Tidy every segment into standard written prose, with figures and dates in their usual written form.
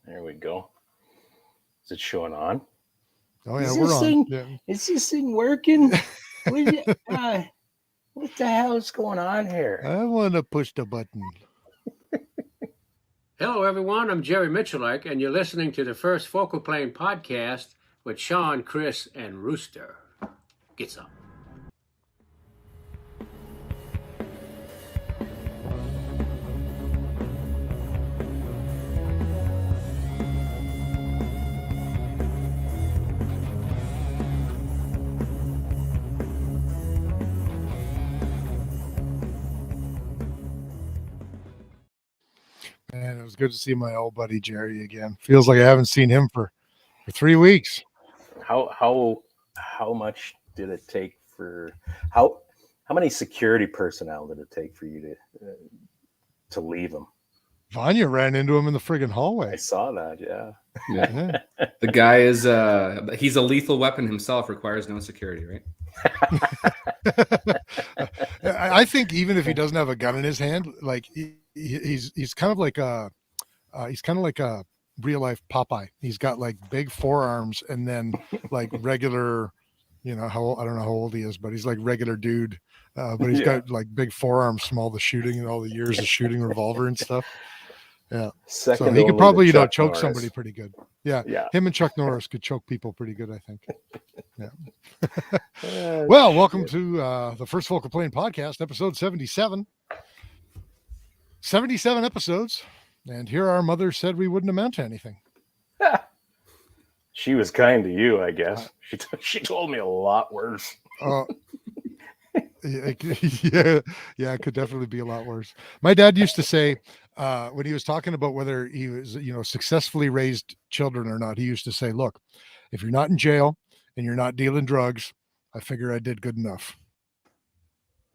There we go. Is it showing on? Oh yeah, is we're this on. thing? Yeah. Is this thing working? What the hell is going on here? I want to push the button. Hello, everyone. I'm Jerry Mitchellike, and you're listening to the First Focal Plane podcast with Sean, Chris, and Rooster. Get some. Man, it was good to see my old buddy Jerry again. Feels like I haven't seen him for 3 weeks. How much did it take for how many security personnel did it take for you to leave him? Vanja ran into him in the friggin' I hallway. saw that. Yeah. Yeah. The guy is he's a lethal weapon himself, requires no security, right? I think even if he doesn't have a gun in his hand, like he's kind of like a real life Popeye. He's got like big forearms and then like regular, I don't know how old he is, but he's like regular dude. But he's got like big forearms from all the shooting and all the years of shooting revolver and stuff. Yeah. So he could probably, choke Norris. Somebody pretty good. Yeah. Him and Chuck Norris could choke people pretty good, I think. Yeah. Well, welcome to the First Focal Plane podcast, episode 77. 77 episodes. And here our mother said we wouldn't amount to anything. She was kind to you, I guess. She told me a lot worse. Yeah, it could definitely be a lot worse. My dad used to say, when he was talking about whether he was, successfully raised children or not, he used to say, look, if you're not in jail and you're not dealing drugs, I figure I did good enough.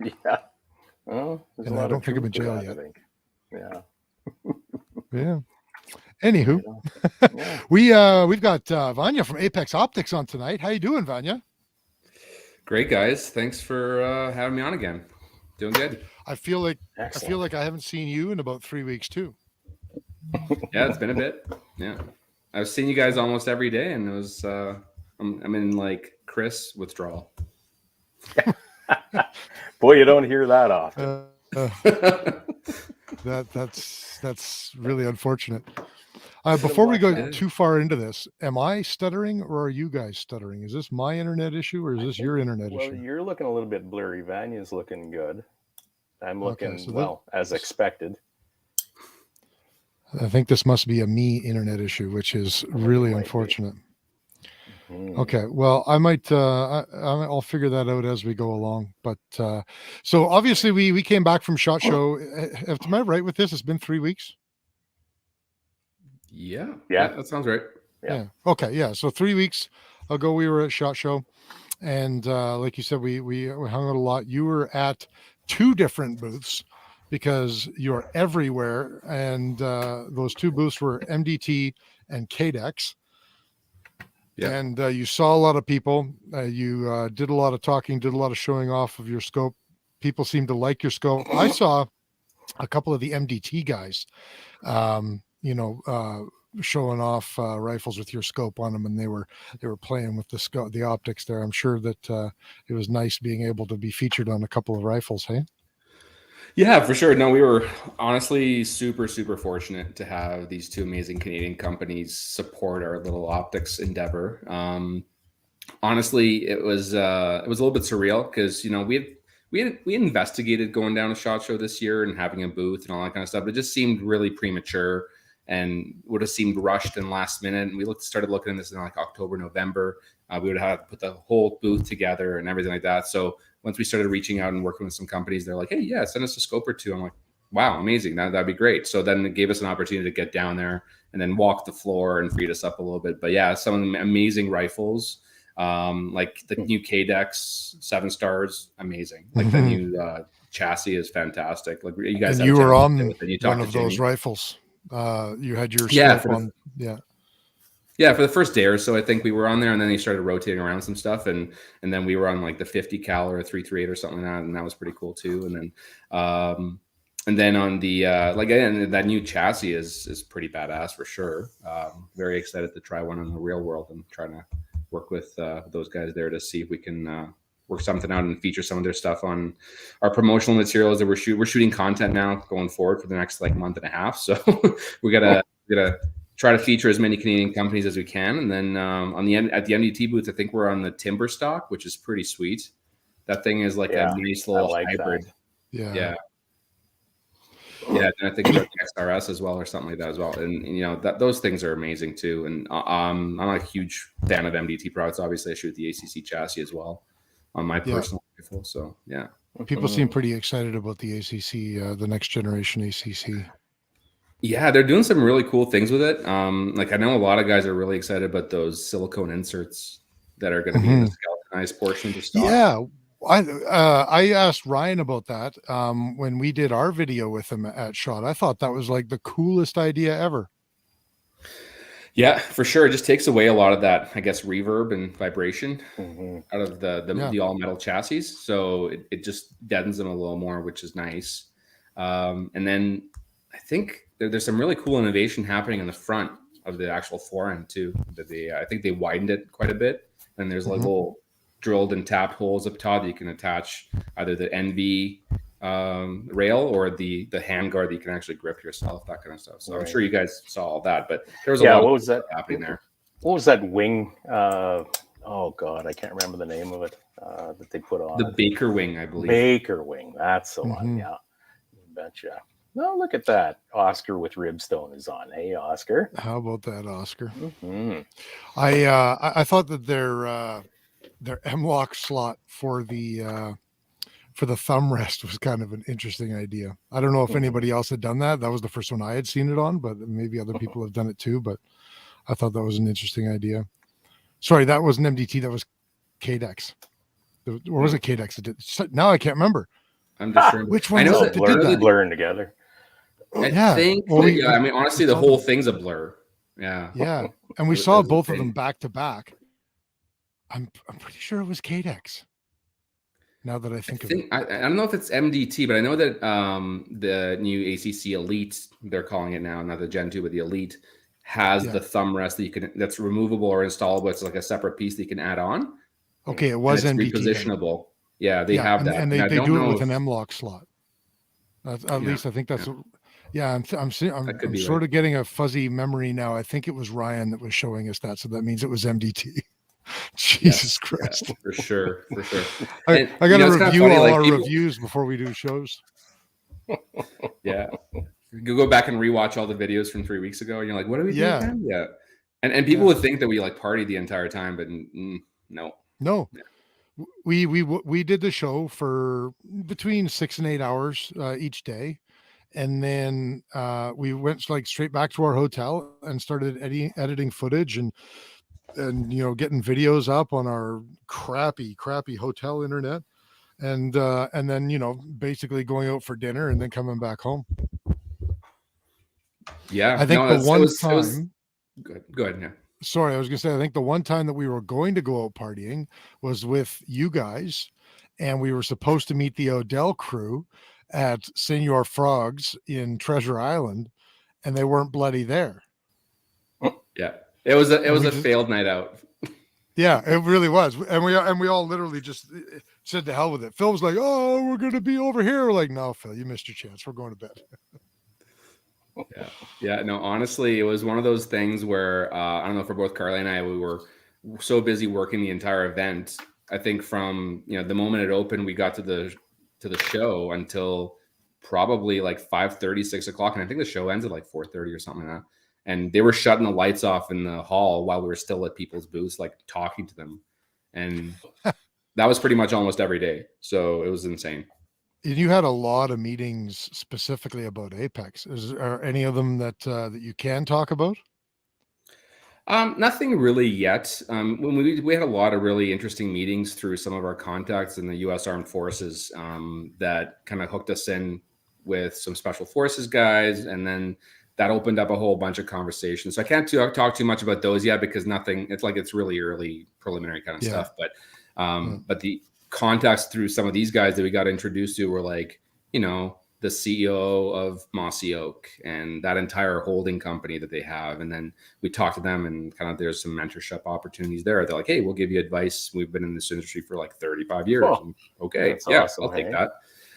Yeah. Well, and I don't think I'm in jail that, yet. I think. Yeah. Yeah. Anywho, yeah. We've got Vanja from Apex Optics on tonight. How you doing, Vanja? Great, guys. Thanks for having me on again. Doing good. I feel like I haven't seen you in about 3 weeks too. Yeah, it's been a bit. Yeah, I've seen you guys almost every day, and it was I'm in like Chris withdrawal. Boy, you don't hear that often. That's really unfortunate. Before we go too far into this, am I stuttering or are you guys stuttering? Is this my internet issue or is this your internet issue? Well, you're looking a little bit blurry. Vanya's looking good. I'm looking, as expected. I think this must be a me internet issue, which is really unfortunate. Okay, well, I might I'll figure that out as we go along. But so obviously we came back from SHOT Show. Am I right with this? It's been 3 weeks. Yeah, that sounds right. Yeah. Okay. Yeah. So 3 weeks ago we were at SHOT Show, and like you said, we hung out a lot. You were at 2 different booths because you're everywhere, and those 2 booths were MDT and KDEX. Yeah. And you saw a lot of people. You did a lot of talking, did a lot of showing off of your scope. People seemed to like your scope. I saw a couple of the MDT guys, showing off rifles with your scope on them, and they were playing with the scope, the optics there. I'm sure that it was nice being able to be featured on a couple of rifles. Hey. Yeah, for sure. No, we were honestly super, super fortunate to have these 2 amazing Canadian companies support our little optics endeavor. Honestly, it was a little bit surreal because we investigated going down a SHOT Show this year and having a booth and all that kind of stuff. But it just seemed really premature and would have seemed rushed and last minute. And we started looking at this in like October, November. We would have to put the whole booth together and everything like that. So once we started reaching out and working with some companies, they're like, hey, yeah, send us a scope or 2. I'm like, wow, amazing. That'd be great. So then it gave us an opportunity to get down there and then walk the floor and freed us up a little bit. But yeah, some amazing rifles, like the new KDEX 7 stars, amazing. Like the new chassis is fantastic. Like you guys, and you were on one of those rifles. You had your scope on. Yeah, for the first day or so, I think we were on there, and then they started rotating around some stuff, and then we were on like the 50 cal or 338 or something like that, and that was pretty cool too. And then And then on the again, that new chassis is pretty badass for sure. Very excited to try one in the real world. I'm trying to work with those guys there to see if we can work something out and feature some of their stuff on our promotional materials that we're shooting content now going forward for the next like month and a half. So we gotta try to feature as many Canadian companies as we can. And then at the MDT booth, I think we're on the Timber Stock, which is pretty sweet. That thing is like a nice little hybrid. That. Yeah. Yeah. Yeah, and I think about the XRS as well, or something like that as well. And you know those things are amazing too. And I'm a huge fan of MDT products. Obviously, I shoot the ACC chassis as well on my personal rifle. So yeah, people seem pretty excited about the ACC, the next generation ACC. Yeah, they're doing some really cool things with it. Like I know a lot of guys are really excited about those silicone inserts that are going to be in the skeletonized portion of the stock. Yeah. I asked Ryan about that when we did our video with him at SHOT. I thought that was like the coolest idea ever. Yeah, for sure. It just takes away a lot of that, I guess, reverb and vibration out of the all metal chassis. So it just deadens them a little more, which is nice. And then I think there's some really cool innovation happening in the front of the actual forend too. I think they widened it quite a bit, and there's like little drilled and tapped holes up top that you can attach either the NV rail or the handguard that you can actually grip yourself, that kind of stuff. So I'm sure you guys saw all that, but there was a lot of stuff happening there. What was that wing? Oh God, I can't remember the name of it that they put on. The Baker wing, I believe. Baker wing, that's the one. Yeah, you betcha. Oh, look at that. Oscar with ribstone is on. Hey, Oscar. How about that, Oscar? I thought that their M-lock slot for the thumb rest was kind of an interesting idea. I don't know if anybody else had done that. That was the first one I had seen it on, but maybe other people have done it too. But I thought that was an interesting idea. Sorry, that wasn't MDT. That was KDEX. Or was it KDEX that did? Now I can't remember. I'm just sure. Which one? I know they're blurring together. I think. Well, I mean, honestly, the whole thing's a blur. Yeah. Yeah, and we saw both of them back to back. I'm pretty sure it was KDEX. Now that I think of it, I don't know if it's MDT, but I know that the new ACC Elite, they're calling it now, not the Gen 2, but the Elite, has the thumb rest that's removable or installable. It's like a separate piece that you can add on. Okay, it was MDT. Repositionable. Yeah, they have that, and they do it with an M-lock slot. At least I think that's. I'm sort of getting a fuzzy memory now. I think it was Ryan that was showing us that, so that means it was MDT. Jesus Christ. Yeah, for sure. I got to review all our reviews before we do shows. Yeah. You go back and rewatch all the videos from 3 weeks ago, and you're like, what are we doing? Yeah. And people would think that we like partied the entire time, but no. Yeah. We did the show for between 6 and 8 hours each day. And then we went like straight back to our hotel and started editing footage and getting videos up on our crappy hotel internet, and then basically going out for dinner and then coming back home. Yeah, I think time. Go ahead. Yeah. Sorry, I was gonna say I think the one time that we were going to go out partying was with you guys, and we were supposed to meet the Odell crew at Senor Frogs in Treasure Island, and they weren't bloody there. Yeah. It was a failed night out. Yeah, it really was. And we all literally just said to hell with it. Phil was like, "Oh, we're going to be over here." We're like, "No, Phil, you missed your chance. We're going to bed." Yeah. No, honestly, it was one of those things where I don't know, for both Carly and I, we were so busy working the entire event. I think from the moment it opened, we got to the show until probably like 5:30, 6 o'clock, and I think the show ends at like 4:30 or something like that. And they were shutting the lights off in the hall while we were still at people's booths, like talking to them. And that was pretty much almost every day. So it was insane. And you had a lot of meetings specifically about Apex. Are any of them that you can talk about? Nothing really yet. When we had a lot of really interesting meetings through some of our contacts in the U.S. Armed Forces that kind of hooked us in with some special forces guys, and then that opened up a whole bunch of conversations. So I can't talk too much about those yet because it's really early preliminary kind of stuff. But but the contacts through some of these guys that we got introduced to were like, the CEO of Mossy Oak and that entire holding company that they have. And then we talked to them and kind of there's some mentorship opportunities there. They're like, hey, we'll give you advice. We've been in this industry for like 35 years. Oh, okay. that's Yeah, awesome, I'll take hey? that.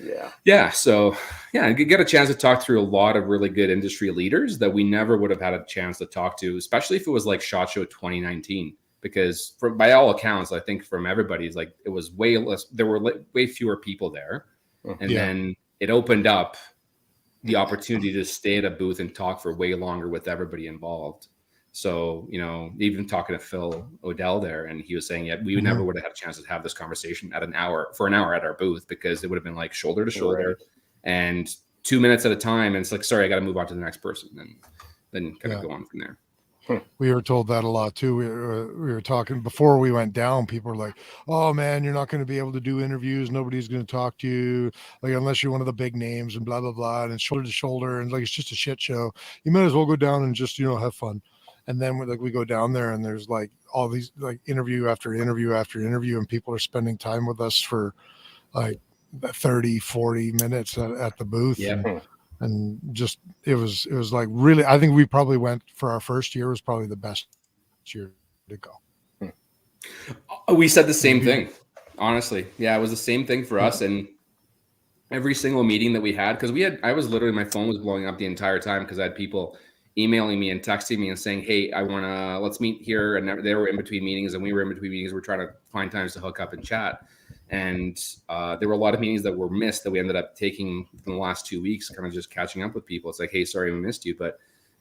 Yeah. Yeah. So yeah, you get a chance to talk through a lot of really good industry leaders that we never would have had a chance to talk to, especially if it was like SHOT Show 2019. Because by all accounts, I think from everybody's like it was way less. There were way fewer people there, and then it opened up the opportunity to stay at a booth and talk for way longer with everybody involved. So even talking to Phil Odell there, and he was saying, yeah, we never would have had a chance to have this conversation for an hour at our booth because it would have been like shoulder to shoulder and 2 minutes at a time. And it's like, sorry, I got to move on to the next person, and then kind of go on from there. We were told that a lot too. We were talking before we went down. People were like, "Oh man, you're not going to be able to do interviews. Nobody's going to talk to you, like unless you're one of the big names and blah blah blah." And it's shoulder to shoulder, and like it's just a shit show. You might as well go down and just have fun. And then we go down there, and there's like all these like interview after interview after interview, and people are spending time with us for like 30, 40 minutes at the booth. Yeah. And just it was like really, I think we probably went for our first year was probably the best year to go. We said the same thing, honestly. Yeah, it was the same thing for us. And every single meeting that we had, because my phone was blowing up the entire time because I had people emailing me and texting me and saying, hey, let's meet here. And they were in between meetings and we were in between meetings. We're trying to find times to hook up and chat. And there were a lot of meetings that were missed that we ended up taking in the last 2 weeks, kind of just catching up with people. It's like, hey, sorry, we missed you. But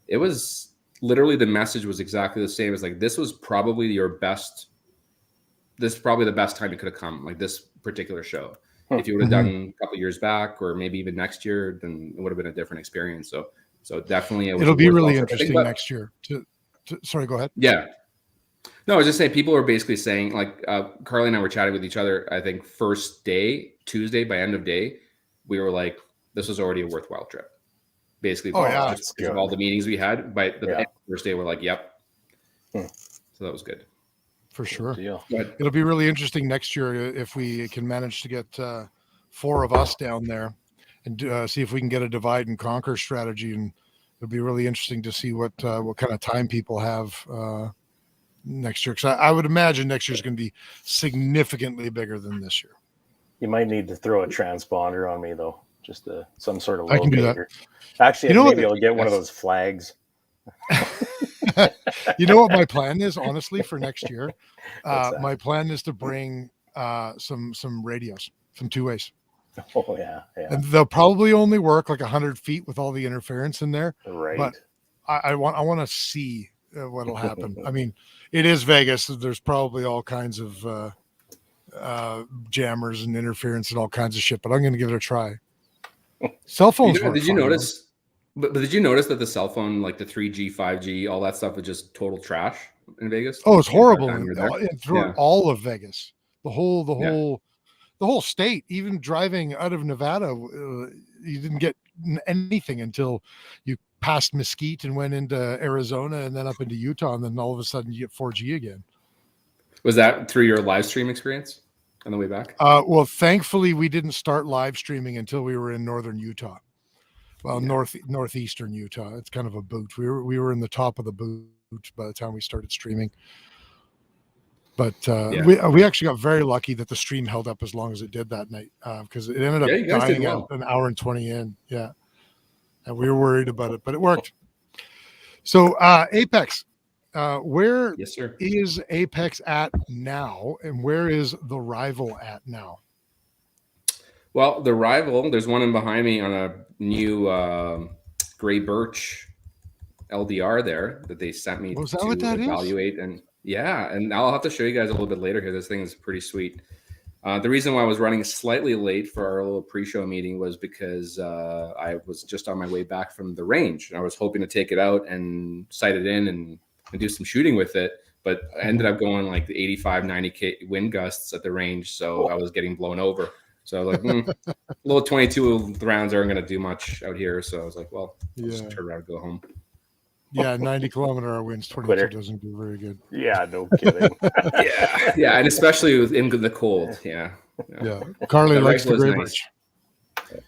it was literally the message was exactly the same. It's like, this is probably the best time you could have come, like this particular show. If you would have done a couple of years back or maybe even next year, then it would have been a different experience. So definitely it'll be really interesting next year. Sorry, go ahead. Yeah. No, I was just saying people were basically saying like Carly and I were chatting with each other. I think first day, Tuesday, by end of day, we were like, this was already a worthwhile trip. Basically, just because of all the meetings we had. By the end of the first day, we're like, yep. So that was good. For sure. It'll be really interesting next year if we can manage to get 4 of us down there and see if we can get a divide and conquer strategy. And it'll be really interesting to see what kind of time people have next year, because I would imagine next year is going to be significantly bigger than this year. You might need to throw a transponder on me though, just some sort of locator. I can do that. Actually, maybe I'll get one of those flags. You know what my plan is, honestly, for next year? My plan is to bring some radios, some 2-ways. Oh yeah. And they'll probably only work like 100 feet with all the interference in there. Right. But I want to see what'll happen. I mean, it is Vegas. So there's probably all kinds of jammers and interference and all kinds of shit, but I'm going to give it a try. Cell phones. Did you notice? But did you notice that the cell phone, like the 3G, 5G, all that stuff was just total trash in Vegas? Oh, it's horrible throughout all of Vegas. The whole state, even driving out of Nevada, you didn't get anything until you passed Mesquite and went into Arizona and then up into Utah, and then all of a sudden you get 4G again. Was that through your live stream experience on the way back? Well, thankfully we didn't start live streaming until we were in northern Utah. Well, northeastern Utah. It's kind of a boot. We were in the top of the boot by the time we started streaming. But we actually got very lucky that the stream held up as long as it did that night, because it ended up dying out an hour and 20 in. Yeah. And we were worried about it, but it worked. So Apex, where is Apex at now, and where is the Rival at now? Well, the Rival, there's one in behind me on a new gray birch LDR there that they sent me to evaluate. And and I'll have to show you guys a little bit later here. This thing is pretty sweet. The reason why I was running slightly late for our little pre-show meeting was because I was just on my way back from the range. And I was hoping to take it out and sight it in and do some shooting with it. But I ended up going like the 85, 90K wind gusts at the range. So I was getting blown over. So I was like, little 22 rounds aren't going to do much out here. So I was like, well, I'll just turn around and go home. Yeah, 90-kilometer winds, 22 doesn't do very good. Yeah, no kidding. yeah, and especially in the cold. Yeah. Carly likes the gray birch.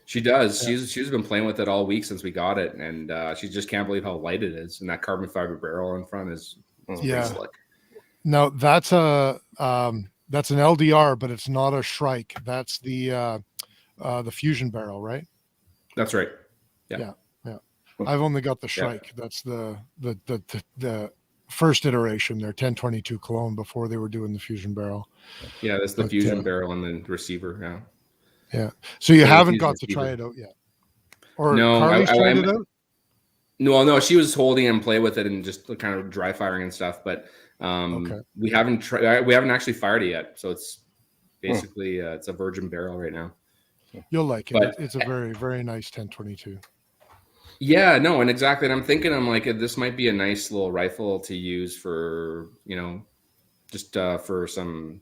She does. She's been playing with it all week since we got it, and she just can't believe how light it is. And that carbon fiber barrel in front is pretty slick. No, that's an LDR, but it's not a Shrike. That's the Fusion barrel, right? That's right. Yeah. I've only got the Shrike. That's the first iteration, their 1022 clone before they were doing the Fusion barrel. Yeah, that's the Fusion barrel and then receiver. Yeah. Yeah. So you haven't got to try it out yet? Or no, Carly's tried it out? No, she was holding and play with it and just kind of dry firing and stuff, but we haven't actually fired it yet. So it's basically it's a virgin barrel right now. You'll like it. But, it's a very, very nice 1022. Yeah, no, and exactly. And I'm like, this might be a nice little rifle to use for, just for some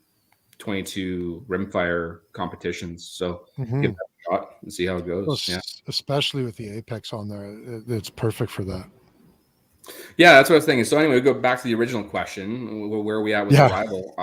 22 rimfire competitions. So give that a shot and see how it goes. Well, especially with the Apex on there, it's perfect for that. Yeah, that's what I was thinking. So anyway, we go back to the original question. Where are we at with the rival?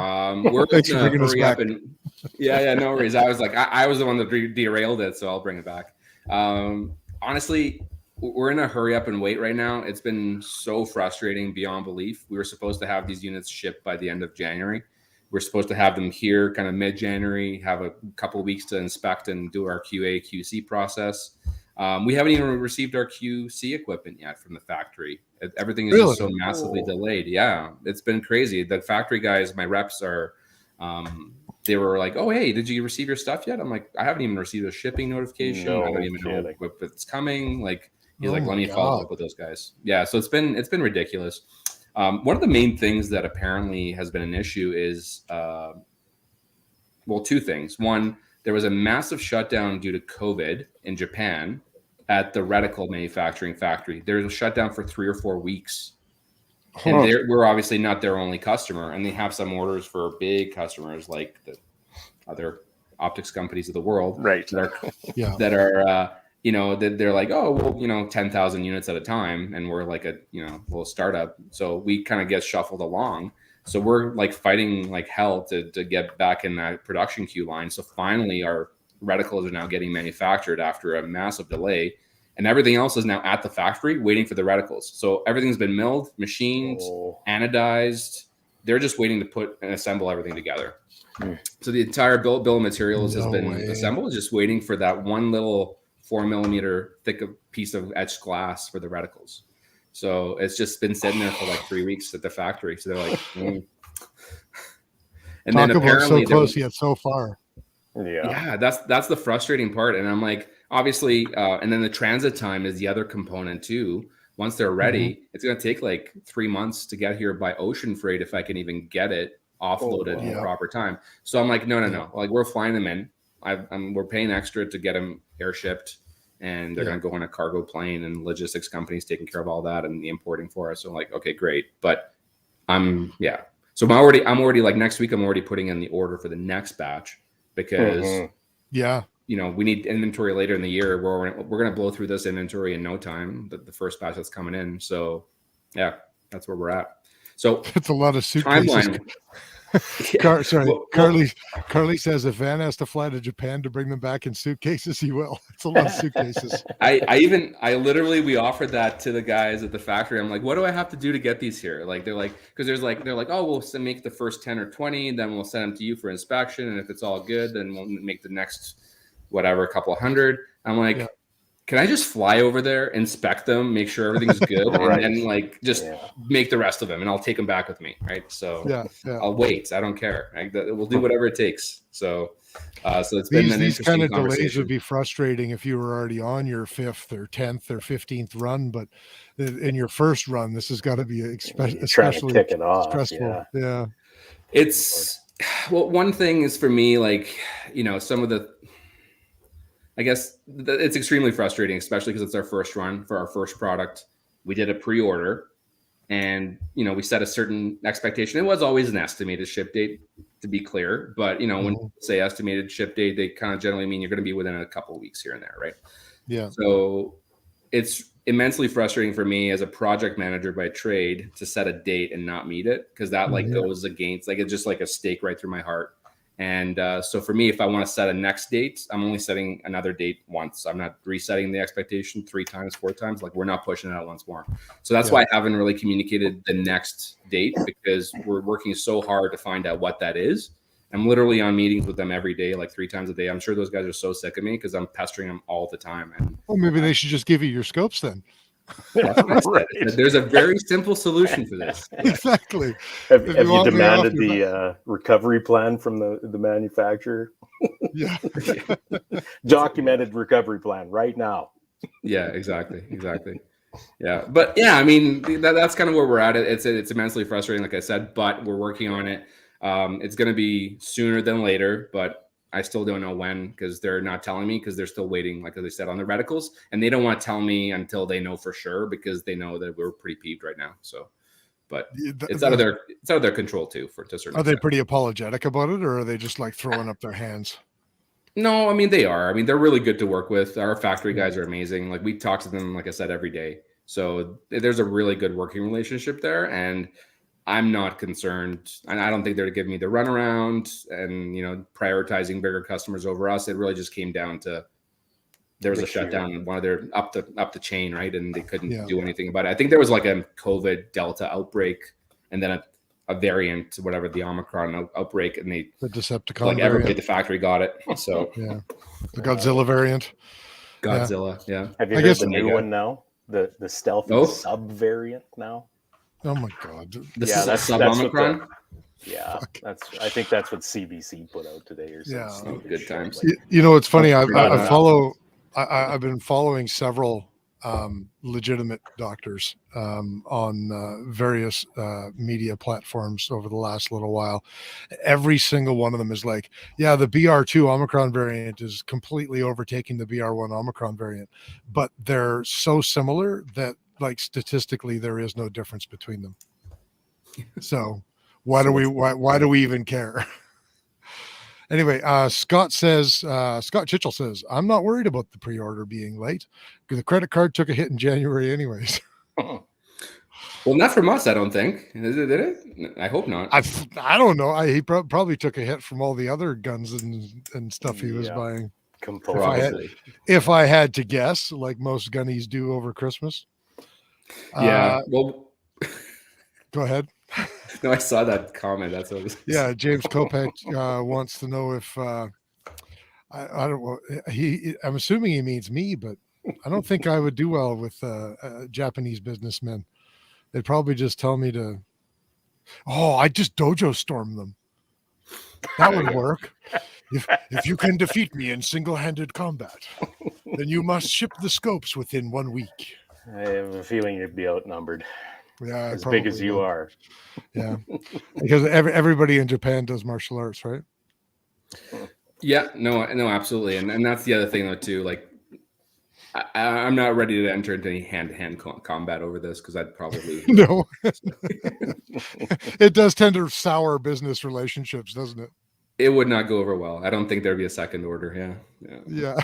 We're going to hurry up and no worries. I was like, I was the one that derailed it, so I'll bring it back. Honestly, we're in a hurry up and wait right now. It's been so frustrating beyond belief. We were supposed to have these units shipped by the end of January. We're supposed to have them here kind of mid-January, have a couple of weeks to inspect and do our QA, QC process. We haven't even received our QC equipment yet from the factory. Everything is just so massively delayed. Yeah, it's been crazy. The factory guys, my reps are, they were like, "Oh, hey, did you receive your stuff yet?" I'm like, "I haven't even received a shipping notification. I don't even know if it's coming." Like, he's like, "Let me follow up with those guys." Yeah, so it's been ridiculous. One of the main things that apparently has been an issue is, two things. One, there was a massive shutdown due to COVID in Japan at the reticle manufacturing factory. There was a shutdown for 3 or 4 weeks. And we're obviously not their only customer. And they have some orders for big customers like the other optics companies of the world. Right. That are they're like, oh, well, 10,000 units at a time. And we're like a, little startup. So we kind of get shuffled along. So we're like fighting like hell to get back in that production queue line. So finally our reticles are now getting manufactured after a massive delay, and everything else is now at the factory waiting for the reticles. So everything's been milled, machined, anodized. They're just waiting to put and assemble everything together. So the entire bill of materials has been assembled, just waiting for that one little 4 millimeter thick piece of etched glass for the reticles. So it's just been sitting there for like 3 weeks at the factory. So they're like, and then apparently so close yet so far. Yeah, that's the frustrating part. And I'm like, obviously, and then the transit time is the other component too. Once they're ready, it's going to take like 3 months to get here by ocean freight if I can even get it offloaded in the proper time. So I'm like, no. Like, we're flying them in. We're paying extra to get them airshipped, and they're going to go on a cargo plane, and logistics companies taking care of all that and the importing for us. So I'm like, okay, great. But So I'm already like next week, I'm already putting in the order for the next batch because we need inventory later in the year. We're going to blow through this inventory in no time, the first batch that's coming in. So yeah, that's where we're at. So it's a lot of suitcases. Carly says if Van has to fly to Japan to bring them back in suitcases, he will. It's a lot of suitcases. We offered that to the guys at the factory. I'm like, what do I have to do to get these here? Like, they're like, oh, we'll make the first 10 or 20, then we'll send them to you for inspection. And if it's all good, then we'll make the next, a couple of hundred. I'm like, can I just fly over there, inspect them, make sure everything's good, and then make the rest of them, and I'll take them back with me, right? So I'll wait. I don't care. We'll do whatever it takes. So it's been an interesting kind of delays would be frustrating if you were already on your 5th or 10th or 15th run, but in your first run, this has got to be especially kick it off. Stressful. Yeah. It's one thing is for me, like, some of the. I guess it's extremely frustrating, especially because it's our first run for our first product. We did a pre-order and, we set a certain expectation. It was always an estimated ship date, to be clear. But, when you say estimated ship date, they kind of generally mean you're going to be within a couple of weeks here and there, right? Yeah. So it's immensely frustrating for me as a project manager by trade to set a date and not meet it, because that goes against, it's just like a stake right through my heart. And so for me, if I want to set a next date, I'm only setting another date once. I'm not resetting the expectation 3 times, 4 times. Like, we're not pushing it out once more. So that's why I haven't really communicated the next date, because we're working so hard to find out what that is. I'm literally on meetings with them every day, like 3 times a day. I'm sure those guys are so sick of me because I'm pestering them all the time. And Well, maybe they should just give you your scopes then. that's what I said. Right. There's a very simple solution for this. Exactly. Have If you you want me demanded off the recovery plan from the manufacturer? Yeah. Documented recovery plan right now. Yeah, exactly. Yeah, but yeah, I mean, that's kind of where we're at. It's immensely frustrating, like I said, but we're working on it. It's going to be sooner than later, but I still don't know when, because they're not telling me, because they're still waiting, like I said, on the reticles, and they don't want to tell me until they know for sure, because they know that we're pretty peeved right now. So, but it's out of their control too, to a certain Are they extent. pretty apologetic about it, or are they just like throwing up their hands? No, I mean, they are. I mean, they're really good to work with. Our factory guys are amazing. Like, we talk to them, like I said, every day. So there's a really good working relationship there, and I'm not concerned. And I don't think they're to give me the runaround and, prioritizing bigger customers over us. It really just came down to there was a shutdown in one of their up the chain, right? And they couldn't do anything about it. I think there was like a COVID Delta outbreak, and then a variant, whatever, the Omicron outbreak, and the Decepticon, like, everybody at the factory got it. So yeah, the Godzilla variant. Godzilla, yeah. Have you heard the new one now? The stealthy sub variant now. Oh my God! This is a sub Omicron. I think that's what CBC put out today or something. Yeah, good times. It's funny. I've been following several legitimate doctors on various media platforms over the last little while. Every single one of them is like, yeah, the BR2 Omicron variant is completely overtaking the BR1 Omicron variant, but they're so similar that, like, statistically there is no difference between them. So why do we even care? Anyway, Scott Chitchell says, I'm not worried about the pre-order being late because the credit card took a hit in January anyways. Well, not from us, I don't think. Did it? I hope not. I don't know. He probably took a hit from all the other guns and stuff he was buying. If I had to guess, like most gunnies do over Christmas. Yeah. Well, go ahead. No, I saw that comment. That's what it was. Yeah, James Kopech wants to know if I don't know. I'm assuming he means me, but I don't think I would do well with Japanese businessmen. They'd probably just tell me to. Oh, I just dojo storm them. That would work. If you can defeat me in single-handed combat, then you must ship the scopes within 1 week. I have a feeling you'd be outnumbered. Yeah, as big as you are. Yeah, because everybody in Japan does martial arts, right? Yeah, no, absolutely, and that's the other thing though too. Like, I'm not ready to enter into any hand-to-hand combat over this because I'd probably lose. No, it does tend to sour business relationships, doesn't it? It would not go over well. I don't think there'd be a second order. Yeah.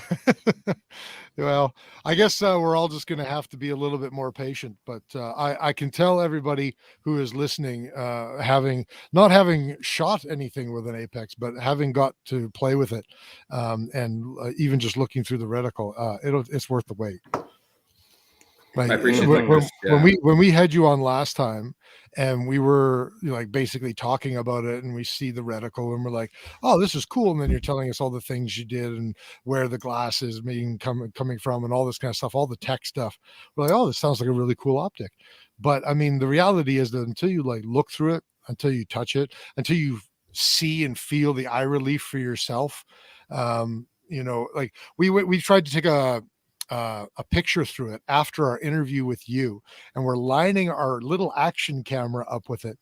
Well, I guess we're all just going to have to be a little bit more patient. But I can tell everybody who is listening, not having shot anything with an Apex, but having got to play with it, and even just looking through the reticle, it's worth the wait. Like, I appreciate when we had you on last time and we were like basically talking about it and we see the reticle and we're like, oh, this is cool. And then you're telling us all the things you did and where the glass is coming from and all this kind of stuff, all the tech stuff. We're like, oh, this sounds like a really cool optic. But I mean, the reality is that until you like look through it, until you touch it, until you see and feel the eye relief for yourself, like we tried to take a picture through it after our interview with you, and we're lining our little action camera up with it,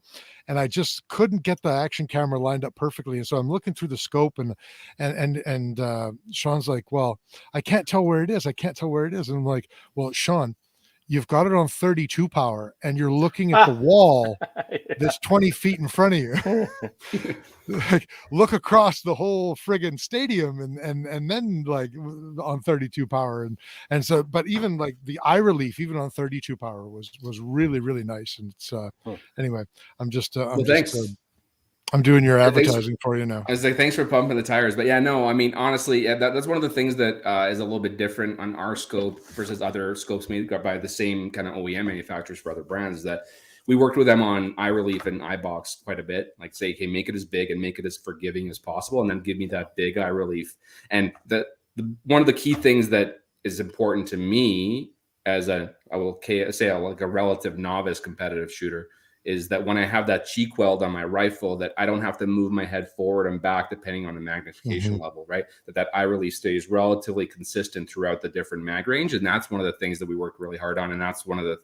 and I just couldn't get the action camera lined up perfectly, and so I'm looking through the scope and Sean's like, well, I can't tell where it is, and I'm like, well, Sean, you've got it on 32 power and you're looking at the wall that's 20 feet in front of you. Like, look across the whole friggin' stadium and then like on 32 power. And so, but even like the eye relief, even on 32 power was really, really nice. And it's, anyway, I'm just, I'm doing your Yeah, thanks. advertising for you now. I was like, thanks for pumping the tires. But yeah, no, I mean, honestly, yeah, that's one of the things that is a little bit different on our scope versus other scopes made by the same kind of OEM manufacturers for other brands, is that we worked with them on eye relief and eye box quite a bit. Like, say, okay, make it as big and make it as forgiving as possible, and then give me that big eye relief. And one of the key things that is important to me as I will say like a relative novice competitive shooter, is that when I have that cheek weld on my rifle, that I don't have to move my head forward and back depending on the magnification level, right? That eye relief stays relatively consistent throughout the different mag range. And that's one of the things that we worked really hard on. And that's one of the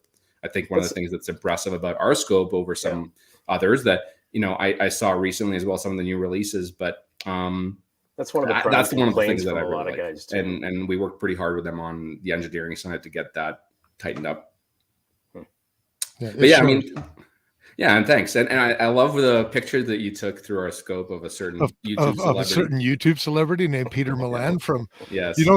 things that's impressive about our scope over some others that, I saw recently as well, some of the new releases, but that's one of the things that I really like. Guys too. And we worked pretty hard with them on the engineering side to get that tightened up. I mean, yeah, and thanks. And I love the picture that you took through our scope of a certain YouTube celebrity named Peter Milan from. Yes. So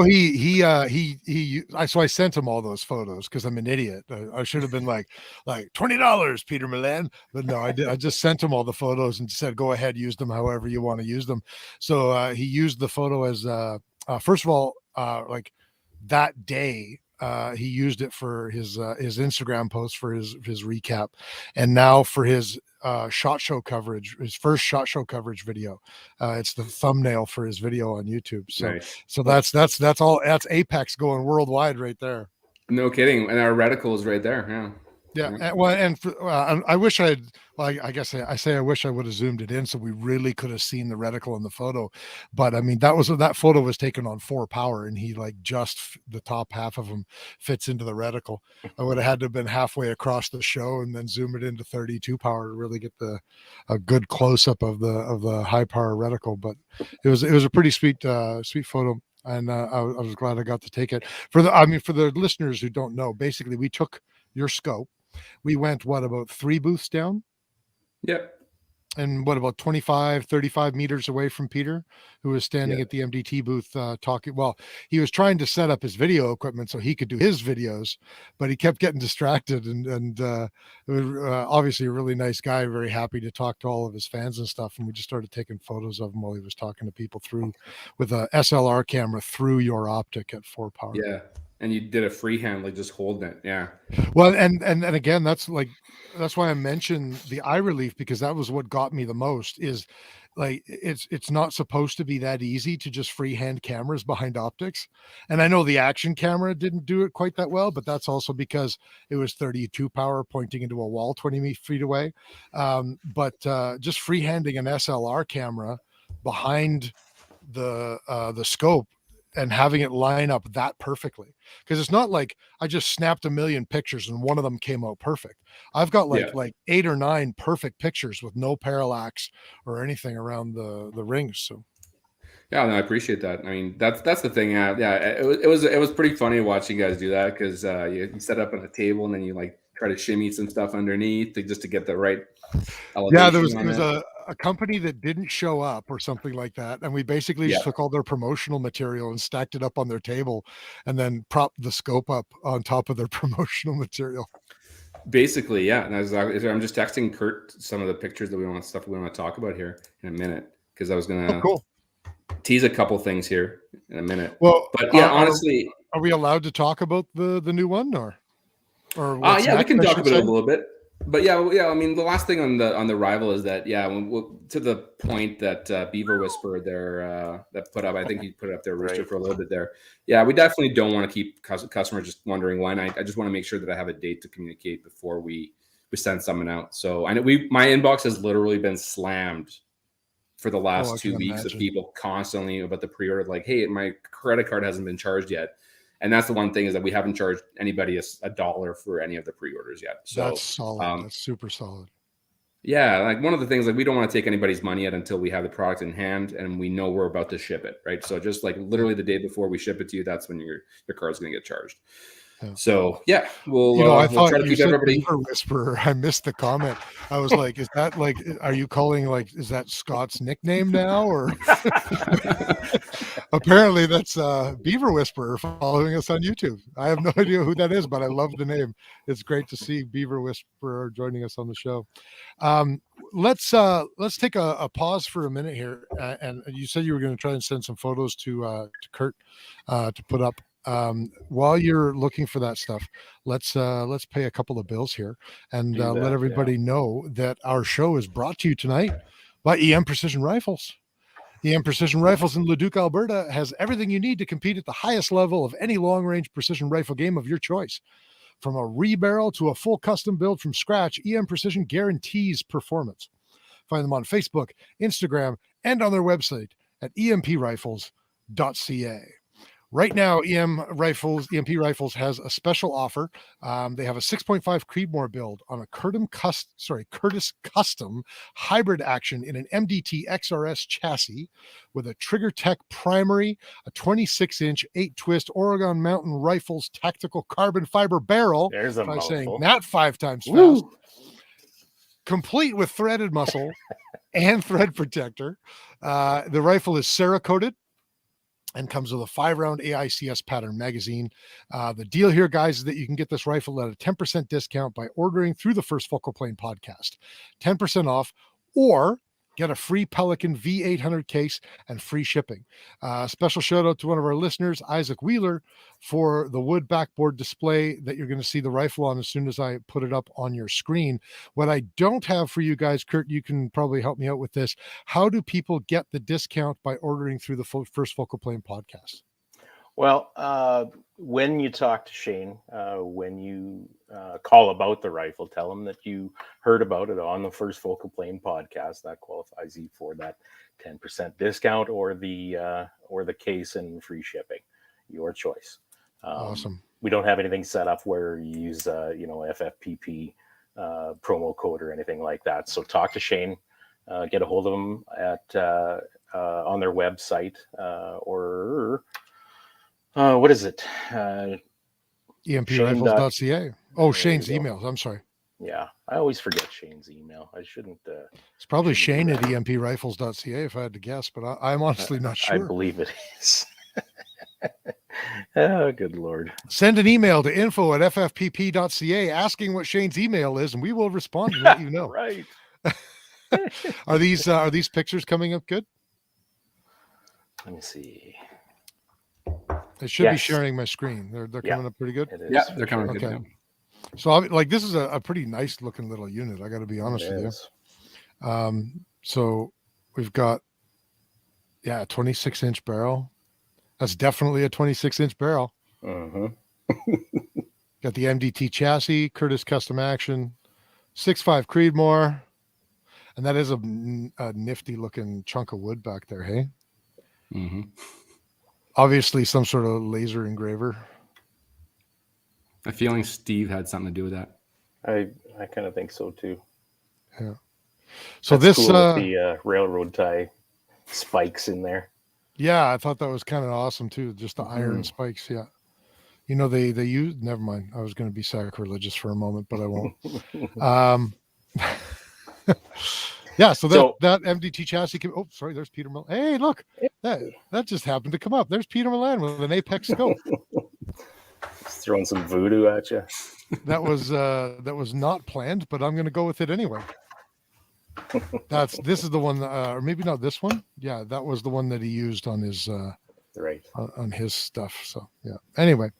I sent him all those photos because I'm an idiot. I should have been like $20, Peter Milan, but no, I did. I just sent him all the photos and said, go ahead, use them however you want to use them. So he used the photo as first of all, like that day. He used it for his Instagram post for his recap, and now for his SHOT Show coverage, his first SHOT Show coverage video. It's the thumbnail for his video on YouTube. So nice. So that's all. That's Apex going worldwide right there. No kidding, and our reticle is right there. Yeah. Yeah, I wish I guess I say I wish I would have zoomed it in so we really could have seen the reticle in the photo. But I mean, that photo was taken on 4 power, and he just the top half of him fits into the reticle. I would have had to have been halfway across the show and then zoom it into 32 power to really get a good close up of the high power reticle. But it was a pretty sweet photo. And I was glad I got to take it. For the listeners who don't know, basically we took your scope. We went about 3 booths down? Yep. And about 25, 35 meters away from Peter, who was standing at the MDT booth talking. Well, he was trying to set up his video equipment so he could do his videos, but he kept getting distracted. And it was obviously a really nice guy, very happy to talk to all of his fans and stuff. And we just started taking photos of him while he was talking to people with a SLR camera through your optic at 4 power. Yeah. And you did a freehand, like just holding it. Yeah. Well, and again, that's why I mentioned the eye relief, because that was what got me the most. Is like it's not supposed to be that easy to just freehand cameras behind optics. And I know the action camera didn't do it quite that well, but that's also because it was 32 power pointing into a wall 20 feet away. But just freehanding an SLR camera behind the scope and having it line up that perfectly, because it's not like I just snapped a million pictures and one of them came out perfect. I've got like 8 or 9 perfect pictures with no parallax or anything around the rings. So yeah, no, I appreciate that. I mean, that's the thing. It was pretty funny watching you guys do that, because you set up on a table and then you like try to shimmy some stuff underneath just to get the right elevation. Yeah, there was a company that didn't show up or something like that, and we basically just took all their promotional material and stacked it up on their table and then propped the scope up on top of their promotional material. Basically, yeah. And I'm just texting Kurt some of the pictures that we want to talk about here in a minute, because I was gonna tease a couple things here in a minute. Well, but yeah, honestly, are we allowed to talk about the new one or yeah, we can talk about it a little bit. But yeah, I mean, the last thing on the rival is that to the point that Beaver Whisper there that put up, I think he put it up there, Rooster, for a little bit there. Yeah, we definitely don't want to keep customers just wondering when. I just want to make sure that I have a date to communicate before we send someone out. So I know my inbox has literally been slammed for the last 2 weeks of people constantly about the pre-order, like, hey, my credit card hasn't been charged yet. And that's the one thing, is that we haven't charged anybody $1 for any of the pre-orders yet. So that's solid. That's super solid. Yeah, like one of the things, like, we don't want to take anybody's money yet until we have the product in hand and we know we're about to ship it, right? So just like literally the day before we ship it to you, that's when your car is going to get charged. So yeah, we'll I we'll thought try to you keep said everybody. Beaver Whisperer. I missed the comment. I was like, is that like, are you calling is that Scott's nickname now? Or apparently that's Beaver Whisperer following us on YouTube. I have no idea who that is, but I love the name. It's great to see Beaver Whisperer joining us on the show. Let's take a pause for a minute here. And you said you were going to try and send some photos to Kurt to put up. While you're looking for that stuff, let's pay a couple of bills here and let everybody know that our show is brought to you tonight by EM Precision Rifles. EM Precision Rifles in Leduc, Alberta has everything you need to compete at the highest level of any long-range precision rifle game of your choice. From a rebarrel to a full custom build from scratch, EM Precision guarantees performance. Find them on Facebook, Instagram, and on their website at emprifles.ca. Right now, EMP Rifles has a special offer. They have a 6.5 Creedmoor build on a Curtis Custom hybrid action in an MDT XRS chassis with a Trigger Tech primary, a 26-inch 8-twist Oregon Mountain Rifles tactical carbon fiber barrel. There's a mouthful. Saying that 5 times Woo! fast. Complete with threaded muscle and thread protector. The rifle is Cerakoted and comes with a 5-round AICS pattern magazine. The deal here, guys, is that you can get this rifle at a 10% discount by ordering through the First Focal Plane podcast. 10% off, or get a free Pelican V800 case and free shipping. Special shout out to one of our listeners, Isaac Wheeler, for the wood backboard display that you're going to see the rifle on as soon as I put it up on your screen. What I don't have for you guys, Kurt, you can probably help me out with this. How do people get the discount by ordering through the First Focal Plane podcast? Well, when you talk to Shane, when you call about the rifle, tell him that you heard about it on the First Focal Plane podcast. That qualifies you for that 10% discount or the case and free shipping. Your choice. Awesome. We don't have anything set up where you use FFPP promo code or anything like that. So talk to Shane, get a hold of them at on their website or. What is it? EMPrifles.ca. Oh, Shane's emails. I'm sorry. Yeah, I always forget Shane's email. I shouldn't. It's probably Shane at EMPrifles.ca if I had to guess, but I'm honestly not sure. I believe it is. Oh, good Lord. Send an email to info@ffpp.ca asking what Shane's email is, and we will respond and let you know. Right. Are these pictures coming up good? Let me see. I should be sharing my screen. They're coming up pretty good. Yeah, they're coming good. Okay. So this is a pretty nice looking little unit. I got to be honest with you. So we've got a 26-inch barrel. That's definitely a 26-inch barrel. Uh-huh. Got the MDT chassis, Curtis custom action, 6.5 Creedmoor, and that is a nifty looking chunk of wood back there. Hey. Mm-hmm. Obviously, some sort of laser engraver. I'm feeling Steve had something to do with that. I kind of think so too. Yeah. So that's this cool with the railroad tie spikes in there. Yeah, I thought that was kind of awesome too. Just the iron spikes. Yeah. They use. Never mind. I was going to be sacrilegious for a moment, but I won't. Yeah, so that MDT chassis can. Oh, sorry, there's Peter Milan. Hey, look, that just happened to come up. There's Peter Milan with an Apex scope. Just throwing some voodoo at you. That was not planned, but I'm going to go with it anyway. This is the one, or maybe not this one. Yeah, that was the one that he used on his on his stuff. So yeah. Anyway.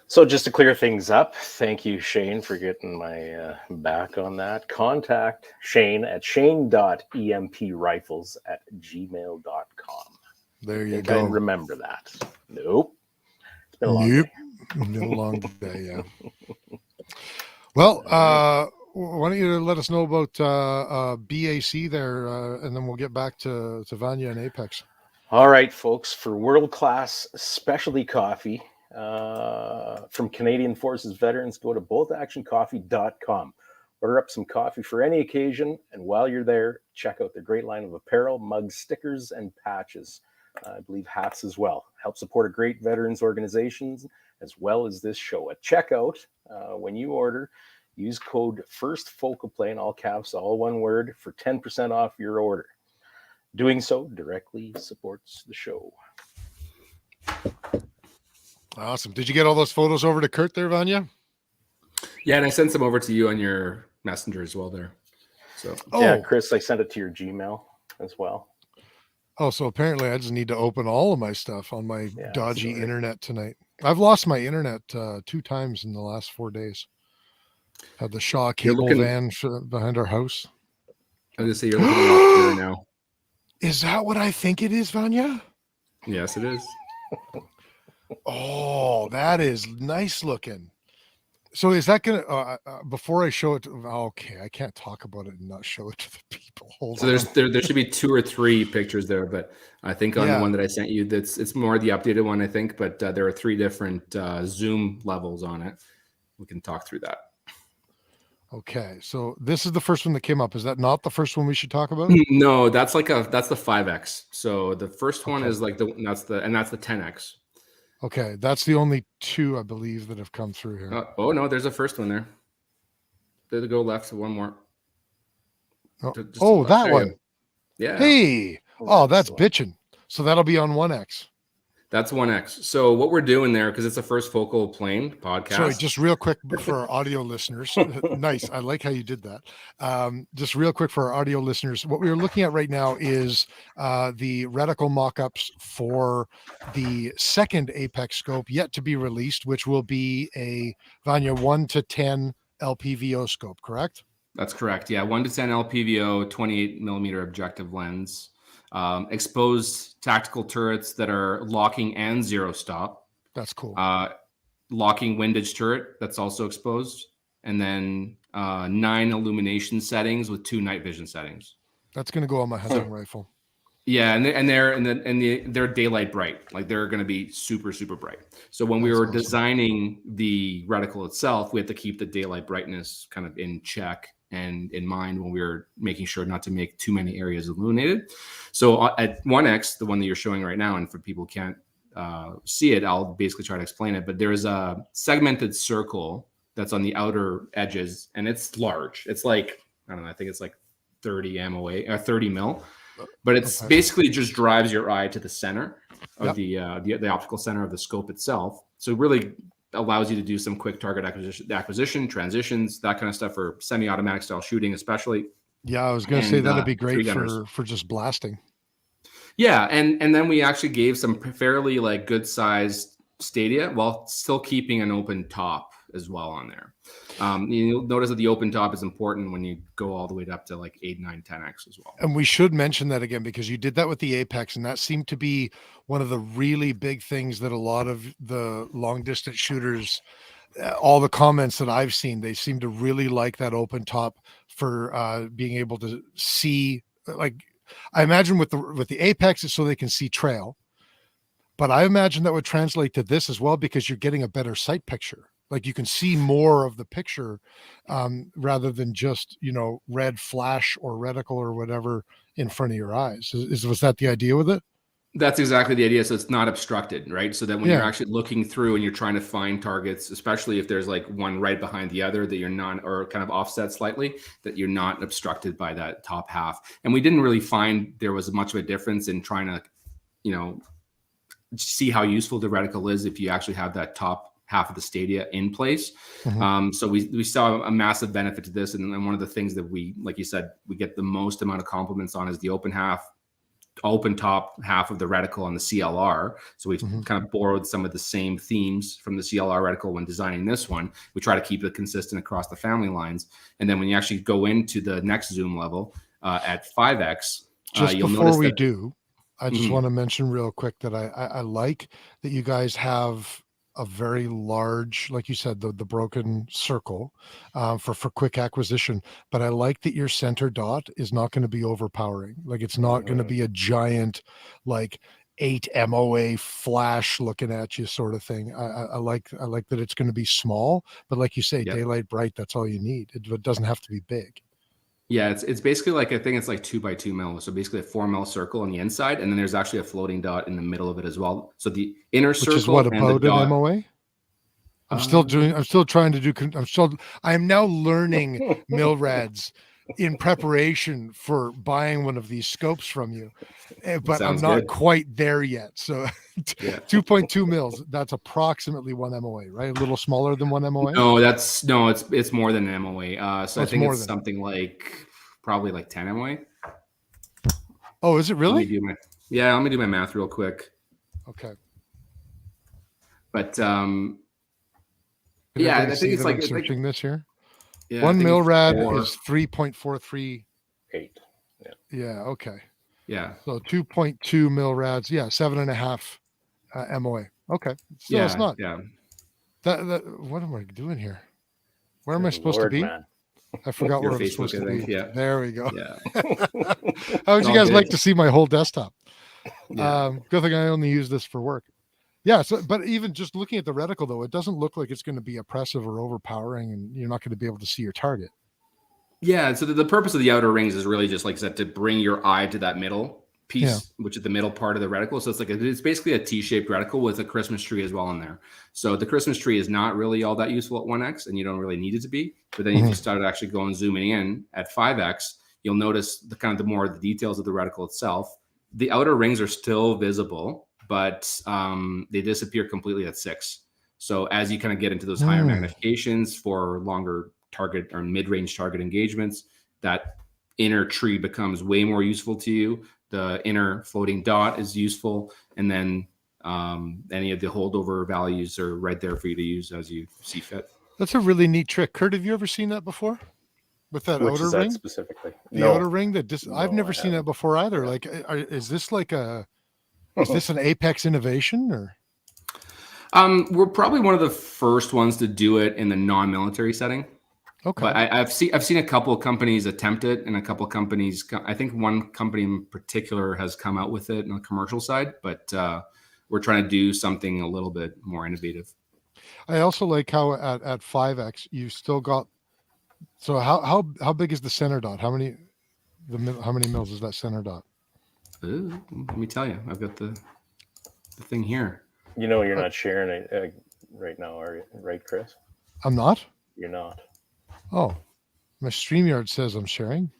So just to clear things up, thank you, Shane, for getting my back on that. Contact Shane at shane.emprifles@gmail.com. There you go. I remember that. Nope. It's been a long day. Been a long day, yeah. Well, why don't you let us know about BAC there, and then we'll get back to Vanja and Apex. All right, folks, for world-class specialty coffee, from Canadian Forces veterans, go to boltactioncoffee.com. Order up some coffee for any occasion, and while you're there, check out the great line of apparel, mugs, stickers, and patches. I believe hats as well. Help support a great veterans organizations as well as this show. At checkout, when you order, use code FIRSTFocalPlane, all caps, all one word, for 10% off your order. Doing so directly supports the show. Awesome. Did you get all those photos over to Kurt there, Vanya? Yeah, and I sent some over to you on your messenger as well there. So Yeah, Chris, I sent it to your Gmail as well. Oh, so apparently I just need to open all of my stuff on my dodgy internet tonight. I've lost my internet 2 times in the last 4 days. Had the Shaw cable van behind our house. I was going to say, you're looking a lot clearer now. Is that what I think it is, Vanya? Yes, it is. Oh, that is nice looking. So is that going to, before I show it, okay, I can't talk about it and not show it to the people. Hold on. There should be 2 or 3 pictures there, but I think on the one that I sent you, it's more the updated one, I think, but there are 3 different zoom levels on it. We can talk through that. Okay, so this is the first one that came up. Is that not the first one we should talk about? No, that's the 5X. So the first one is like that's the 10X. Okay, that's the only 2 I believe that have come through here. Oh no, there's a first one there. There, go left, one more. That one. Yeah. Hey, that's bitching. So that'll be on 1X. That's 1X. So what we're doing there, because it's a First Focal Plane podcast. Sorry, just real quick for our audio listeners. Nice. I like how you did that. Just real quick for our audio listeners. What we are looking at right now is the reticle mock-ups for the second Apex scope yet to be released, which will be a Vanya 1-10 LPVO scope, correct? That's correct. Yeah, 1-10 LPVO, 28 millimeter objective lens. Exposed tactical turrets that are locking and zero stop. That's cool. Locking windage turret that's also exposed, and then 9 illumination settings with 2 night vision settings. That's going to go on my hunting rifle. Yeah, and they're daylight bright. Like they're going to be super bright. So when we were designing the reticle itself, we had to keep the daylight brightness kind of in check and in mind when we were making sure not to make too many areas illuminated. So at 1X, the one that you're showing right now, and for people who can't see it, I'll basically try to explain it. But there's a segmented circle that's on the outer edges, and it's large. It's like, I don't know, I think it's like 30 MOA or 30 mil. But it's basically just drives your eye to the center of the optical center of the scope itself. So it really allows you to do some quick target acquisition, transitions, that kind of stuff for semi-automatic style shooting, especially. Yeah, I was going to say that'd be great for just blasting. Yeah, and then we actually gave some fairly like good sized stadia while still keeping an open top as well on there. You'll notice that the open top is important when you go all the way up to like 8, 9, 10X as well. And we should mention that again, because you did that with the Apex, and that seemed to be one of the really big things that a lot of the long distance shooters, all the comments that I've seen, they seem to really like that open top for being able to see. Like I imagine with the Apex, it's so they can see trail, but I imagine that would translate to this as well, because you're getting a better sight picture. Like you can see more of the picture rather than just, red flash or reticle or whatever in front of your eyes. Was that the idea with it? That's exactly the idea. So it's not obstructed, right? So that when you're actually looking through and you're trying to find targets, especially if there's like one right behind the other that you're not, or kind of offset slightly, that you're not obstructed by that top half. And we didn't really find there was much of a difference in trying to, see how useful the reticle is if you actually have that top half of the stadia in place. Mm-hmm. So we saw a massive benefit to this. And one of the things that we, like you said, we get the most amount of compliments on is the open top half of the reticle on the CLR. So we've kind of borrowed some of the same themes from the CLR reticle when designing this one. We try to keep it consistent across the family lines. And then when you actually go into the next zoom level at 5X, you'll notice we do, I just want to mention real quick that I like that you guys have a very large, like you said, the broken circle for quick acquisition. But I like that your center dot is not going to be overpowering. Like it's not going to be a giant, like 8 MOA flash looking at you sort of thing. I like that it's going to be small, but like you say, daylight bright, that's all you need. It doesn't have to be big. Yeah, it's basically like, I think it's like 2 by 2 mil. So basically a 4 mil circle on the inside, and then there's actually a floating dot in the middle of it as well. So the inner circle, which is what, about an MOA? I'm still trying to do. I am now learning milrads in preparation for buying one of these scopes from you, but Sounds I'm not good. quite there yet. So, Yeah. 2.2 mils. That's approximately 1 MOA, right? A little smaller than 1 MOA. No, it's more than an MOA. So I it's think more it's than- something like probably like 10 MOA. Oh, is it Let me really? do my math real quick. Okay. But Can yeah, everybody I see think it's that like I'm searching this here. yeah, I 1 think it's milrad 4. is 3.43. 8. Yeah. Okay. Yeah. So 2.2 milrads. Yeah, 7.5 MOA. Okay. Still, it's not. Yeah. That. What am I doing here? Where am I Good supposed Lord, to be? man. I forgot Your where I was Facebook, supposed to I think. be. Yeah. There we go. Yeah. How would you All guys good. like to see my whole desktop? Yeah. Good thing I only use this for work. Yeah. So, but even just looking at the reticle, though, it doesn't look like it's going to be oppressive or overpowering, and you're not going to be able to see your target. Yeah. So the purpose of the outer rings is really just like I said, to bring your eye to that middle piece, which is the middle part of the reticle. So it's basically a T-shaped reticle with a Christmas tree as well in there. So the Christmas tree is not really all that useful at 1x, and you don't really need it to be. But then if you start actually going zooming in at 5x, you'll notice the more the details of the reticle itself. The outer rings are still visible, but they disappear completely at 6. So as you kind of get into those higher magnifications for longer target or mid-range target engagements, that inner tree becomes way more useful to you. The inner floating dot is useful, and then any of the holdover values are right there for you to use as you see fit. That's a really neat trick. Kurt, have you ever seen that before? With that Which outer is that ring? specifically? The outer ring that I've No, never I seen that haven't. before either. Like, is this like is this an Apex innovation or? We're probably one of the first ones to do it in the non-military setting. Okay. But I've seen a couple of companies attempt it, and a couple of companies. I think one company in particular has come out with it on the commercial side. But we're trying to do something a little bit more innovative. I also like how at 5x you still got. So how big is the center dot? How many mils is that center dot? Ooh, let me tell you, I've got the thing here. You know you're not sharing it right now, are you? Right, Chris? I'm not. You're not. Oh, my StreamYard says I'm sharing.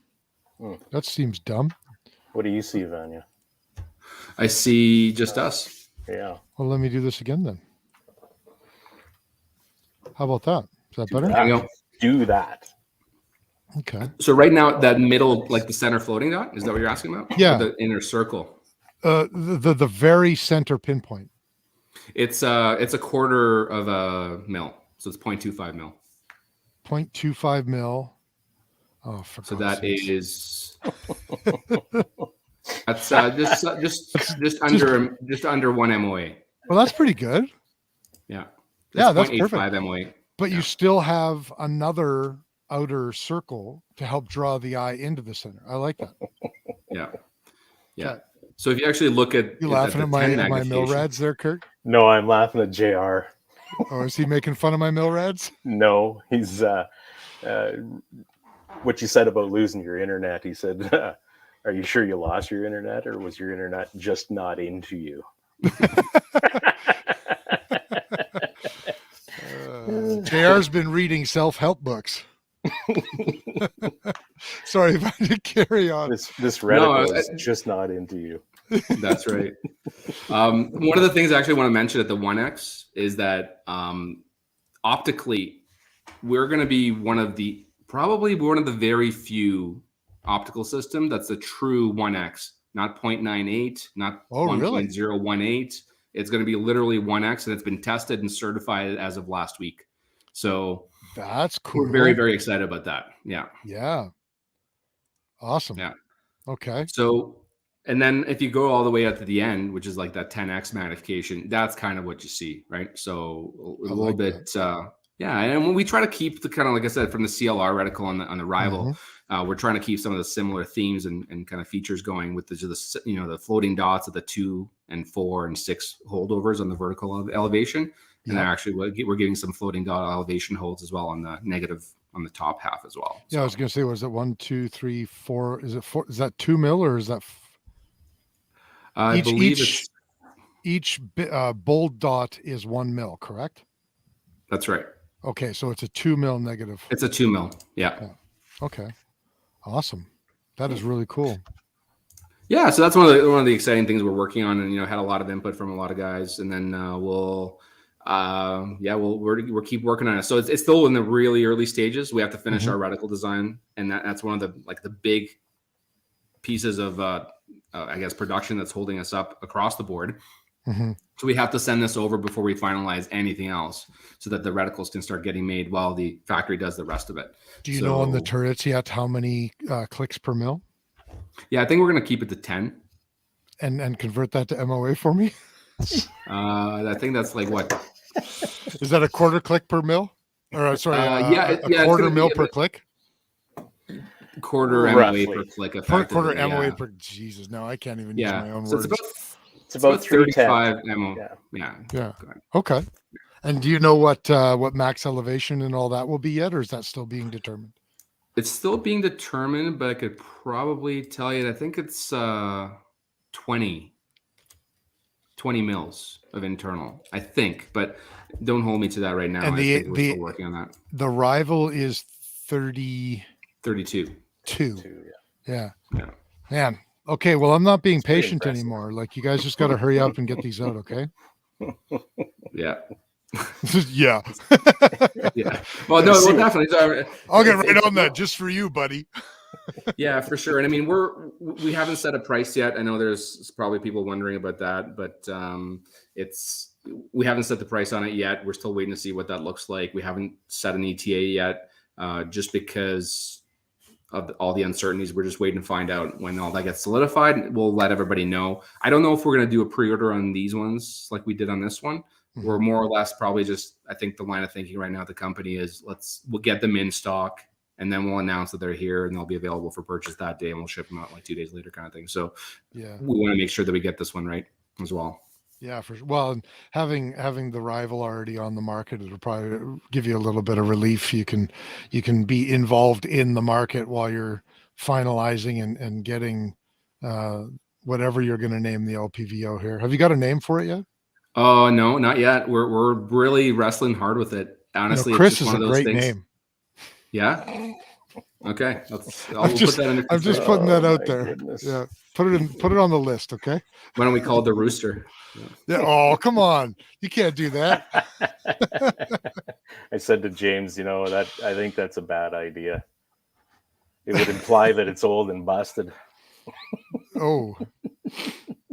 That seems dumb. What do you see, Vanya? I see just us. Yeah. Well, let me do this again then. How about that? Is that better? There you go. Do that. Okay. So right now, that middle, like the center floating dot, is that what you're asking about? Yeah. Or the inner circle. The very center pinpoint. It's a quarter of a mil, so it's 0.25 mil. 0.25 mil. Oh, for So God's that sakes. is that's just under 1 MOA. Well, that's pretty good. Yeah. Yeah, that's 0.85 perfect. MOA. But Yeah. you still have another outer circle to help draw the eye into the center. I like that. Yeah. Yeah. Okay. So if you actually look at You laughing the at my 10 my magnification- milrads there, Kurt? No, I'm laughing at JR. Or is he making fun of my milrads? No, he's what you said about losing your internet. He said, "Are you sure you lost your internet, or was your internet just not into you?" JR's been reading self-help books. Sorry, if I could carry on. This reticle is just not into you. That's right. One of the things I actually want to mention at the 1X is that optically, we're going to be probably one of the very few optical system that's a true 1X, not 0.98, not 1.018. It's going to be literally 1X, and it's been tested and certified as of last week. So that's cool. We're very, very excited about that. Yeah. Yeah. Awesome. Yeah. Okay. So, and then if you go all the way out to the end, which is like that 10x magnification, that's kind of what you see, right? So a little bit, yeah. And when we try to keep the kind of, like I said, from the CLR reticle on the rival, we're trying to keep some of the similar themes and kind of features going with the floating dots of the 2 and 4 and 6 holdovers on the vertical elevation. And then actually we're giving some floating dot elevation holds as well on the negative on the top half as well. Yeah, I was going to say, was it 1, 2, 3, 4? Is it 4? Is that 2 mil or is that? I believe each bold dot is 1 mil, correct? That's right. Okay, so it's a 2 mil negative. It's a 2 mil. Yeah. Okay, awesome. That is really cool. Yeah, so that's one of the exciting things we're working on, and had a lot of input from a lot of guys, and then we'll keep working on it. So it's still in the really early stages. We have to finish our reticle design, and that's one of the big pieces of I guess production that's holding us up across the board. So we have to send this over before we finalize anything else, so that the reticles can start getting made while the factory does the rest of it. Do you know on the turrets yet how many clicks per mil? Yeah, I think we're going to keep it to 10. And convert that to MOA for me? I think that's like what? Is that a quarter click per mil? Or sorry, a quarter mil per click? Quarter Roughly. MOA per click. Quarter MOA per, Jesus, no, I can't even use my own words. It's about 35 MO. Yeah. Okay. And do you know what max elevation and all that will be yet, or is that still being determined? It's still being determined, but I could probably tell you. I think it's 20 mils of internal. I think, but don't hold me to that right now. And we're still working on that. The rival is 32. 32. Yeah. Man. Okay, well, I'm not being patient impressive. anymore. Like, you guys just got to hurry up and get these out, okay? Yeah. Yeah. Yeah. Well, no, well, definitely. I'll get right on that just for you, buddy. Yeah, for sure. And I mean, we haven't set a price yet. I know there's probably people wondering about that, but we haven't set the price on it yet. We're still waiting to see what that looks like. We haven't set an ETA yet, just because of all the uncertainties. We're just waiting to find out when all that gets solidified. We'll let everybody know. I don't know if we're going to do a pre-order on these ones like we did on this one. We're more or less probably just, I think the line of thinking right now at the company is we'll get them in stock, and then we'll announce that they're here and they'll be available for purchase that day, and we'll ship them out like 2 days later kind of thing. So yeah, we want to make sure that we get this one right as well. Yeah, for sure. Well, and having the rival already on the market, it'll probably give you a little bit of relief. You can be involved in the market while you're finalizing and getting whatever you're going to name the LPVO here. Have you got a name for it yet? Oh, no, not yet. We're really wrestling hard with it. Honestly, Chris it's just is one a of those great things. name. Yeah. Okay. I'm just putting that out there. Goodness. Yeah. Put it on the list. Okay. Why don't we call it the Rooster? Yeah. Oh, come on. You can't do that. I said to James, that I think that's a bad idea. It would imply that it's old and busted. Oh,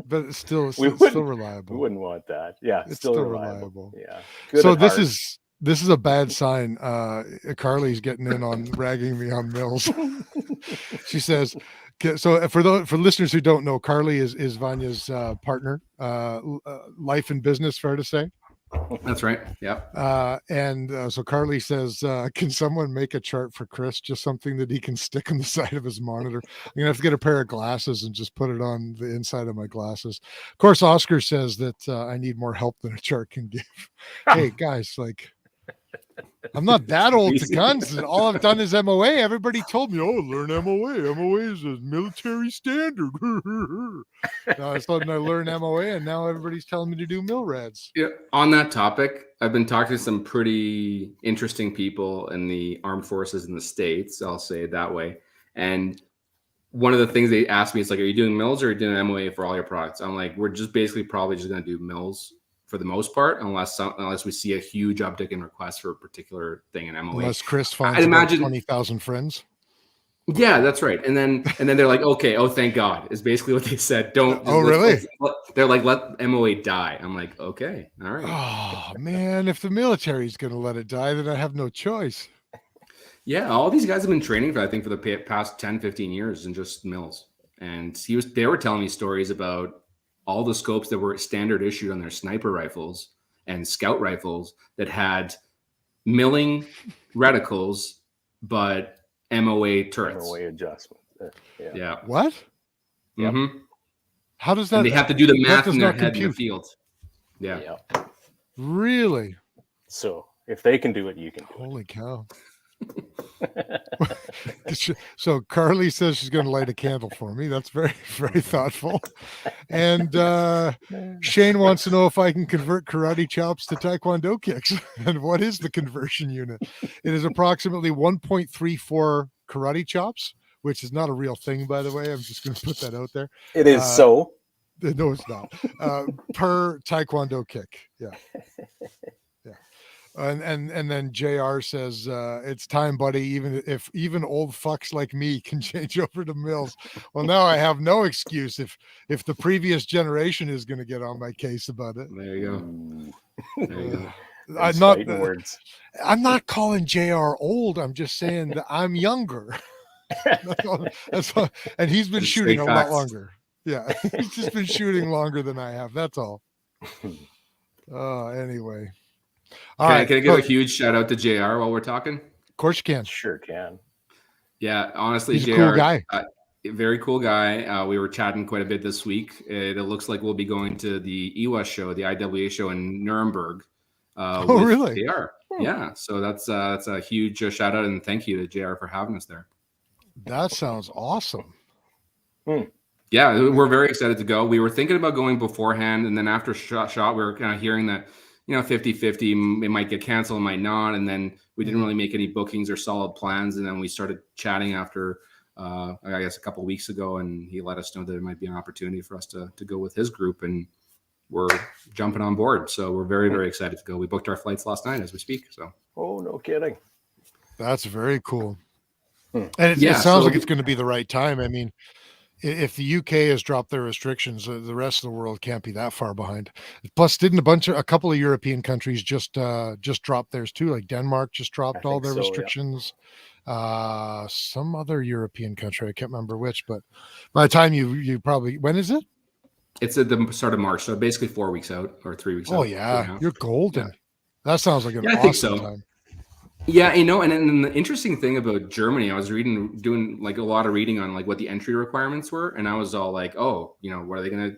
but it's still reliable. We wouldn't want that. Yeah, It's still still reliable. reliable. Yeah. So Good this heart. is a bad sign. Carly's getting in on ragging me on Mills. She says, so for listeners who don't know, Carly is Vanya's partner, life and business, fair to say. That's right. Yeah. And so Carly says, can someone make a chart for Chris? Just something that he can stick on the side of his monitor. I'm going to have to get a pair of glasses and just put it on the inside of my glasses. Of course, Oscar says that I need more help than a chart can give. Hey, guys, like, I'm not that old to guns. All I've done is MOA. Everybody told me, learn MOA. MOA is a military standard. All of a sudden I learn MOA, and now everybody's telling me to do MILRADs. Yeah. On that topic, I've been talking to some pretty interesting people in the armed forces in the States. I'll say it that way. And one of the things they asked me is like, are you doing MILs or are you doing MOA for all your products? I'm like, we're just basically probably just going to do MILs for the most part, unless we see a huge uptick in requests for a particular thing in MOA. Unless Chris finds about 20,000 friends. Yeah, that's right. And then they're like, okay, thank God, is basically what they said. Really? They're like, let MOA die. I'm like, okay, all right. Oh man, if the military's going to let it die, then I have no choice. Yeah, all these guys have been training for the past 10, 15 years in just mills. And they were telling me stories about all the scopes that were standard issued on their sniper rifles and scout rifles that had milling reticles, but MOA turrets. MOA adjustment. Yeah. What? Mm-hmm. How does that? And they have to do the math in their head compute in the field. Yeah. Really? So if they can do it, you can do Holy cow. So Carly says she's going to light a candle for me. That's very, very thoughtful. And Shane wants to know if I can convert karate chops to taekwondo kicks. And what is the conversion unit? It is approximately 1.34 karate chops, which is not a real thing, by the way. I'm just going to put that out there. It is so. No, it's not. Per taekwondo kick. Yeah. And then JR says, it's time, buddy. Even old fucks like me can change over to Mills. Well, now I have no excuse if the previous generation is going to get on my case about it. There you go. There you go. I'm not calling JR old. I'm just saying that I'm younger. That's all. And he's been shooting a lot longer. Yeah, he's just been shooting longer than I have. That's all. Anyway. All right. Can I give a huge shout out to JR while we're talking? Of course you can. Sure can. Yeah, honestly, he's JR, a cool guy. Very cool guy. We were chatting quite a bit this week. It looks like we'll be going to the EWA show, the IWA show in Nuremberg. Oh, really? JR. Yeah. So that's a huge shout out and thank you to JR for having us there. That sounds awesome. Yeah, we're very excited to go. We were thinking about going beforehand, and then after shot, we were kind of hearing that, 50-50, it might get canceled, it might not. And then we didn't really make any bookings or solid plans. And then we started chatting after, I guess, a couple of weeks ago, and he let us know that there might be an opportunity for us to go with his group, and we're jumping on board. So we're very, very excited to go. We booked our flights last night as we speak. So. Oh, no kidding. That's very cool. And it sounds like it's going to be the right time. I mean, if the UK has dropped their restrictions, the rest of the world can't be that far behind. Plus, didn't a couple of European countries just drop theirs too? Like Denmark just dropped all their restrictions. Yeah. Some other European country, I can't remember which, but by the time you probably, when is it? It's at the start of March, so basically 4 weeks out or 3 weeks out. Oh yeah, you're golden. Yeah. That sounds like an awesome time. Yeah, and then the interesting thing about Germany, I was doing like a lot of reading on like what the entry requirements were, and I was all like, what are they gonna?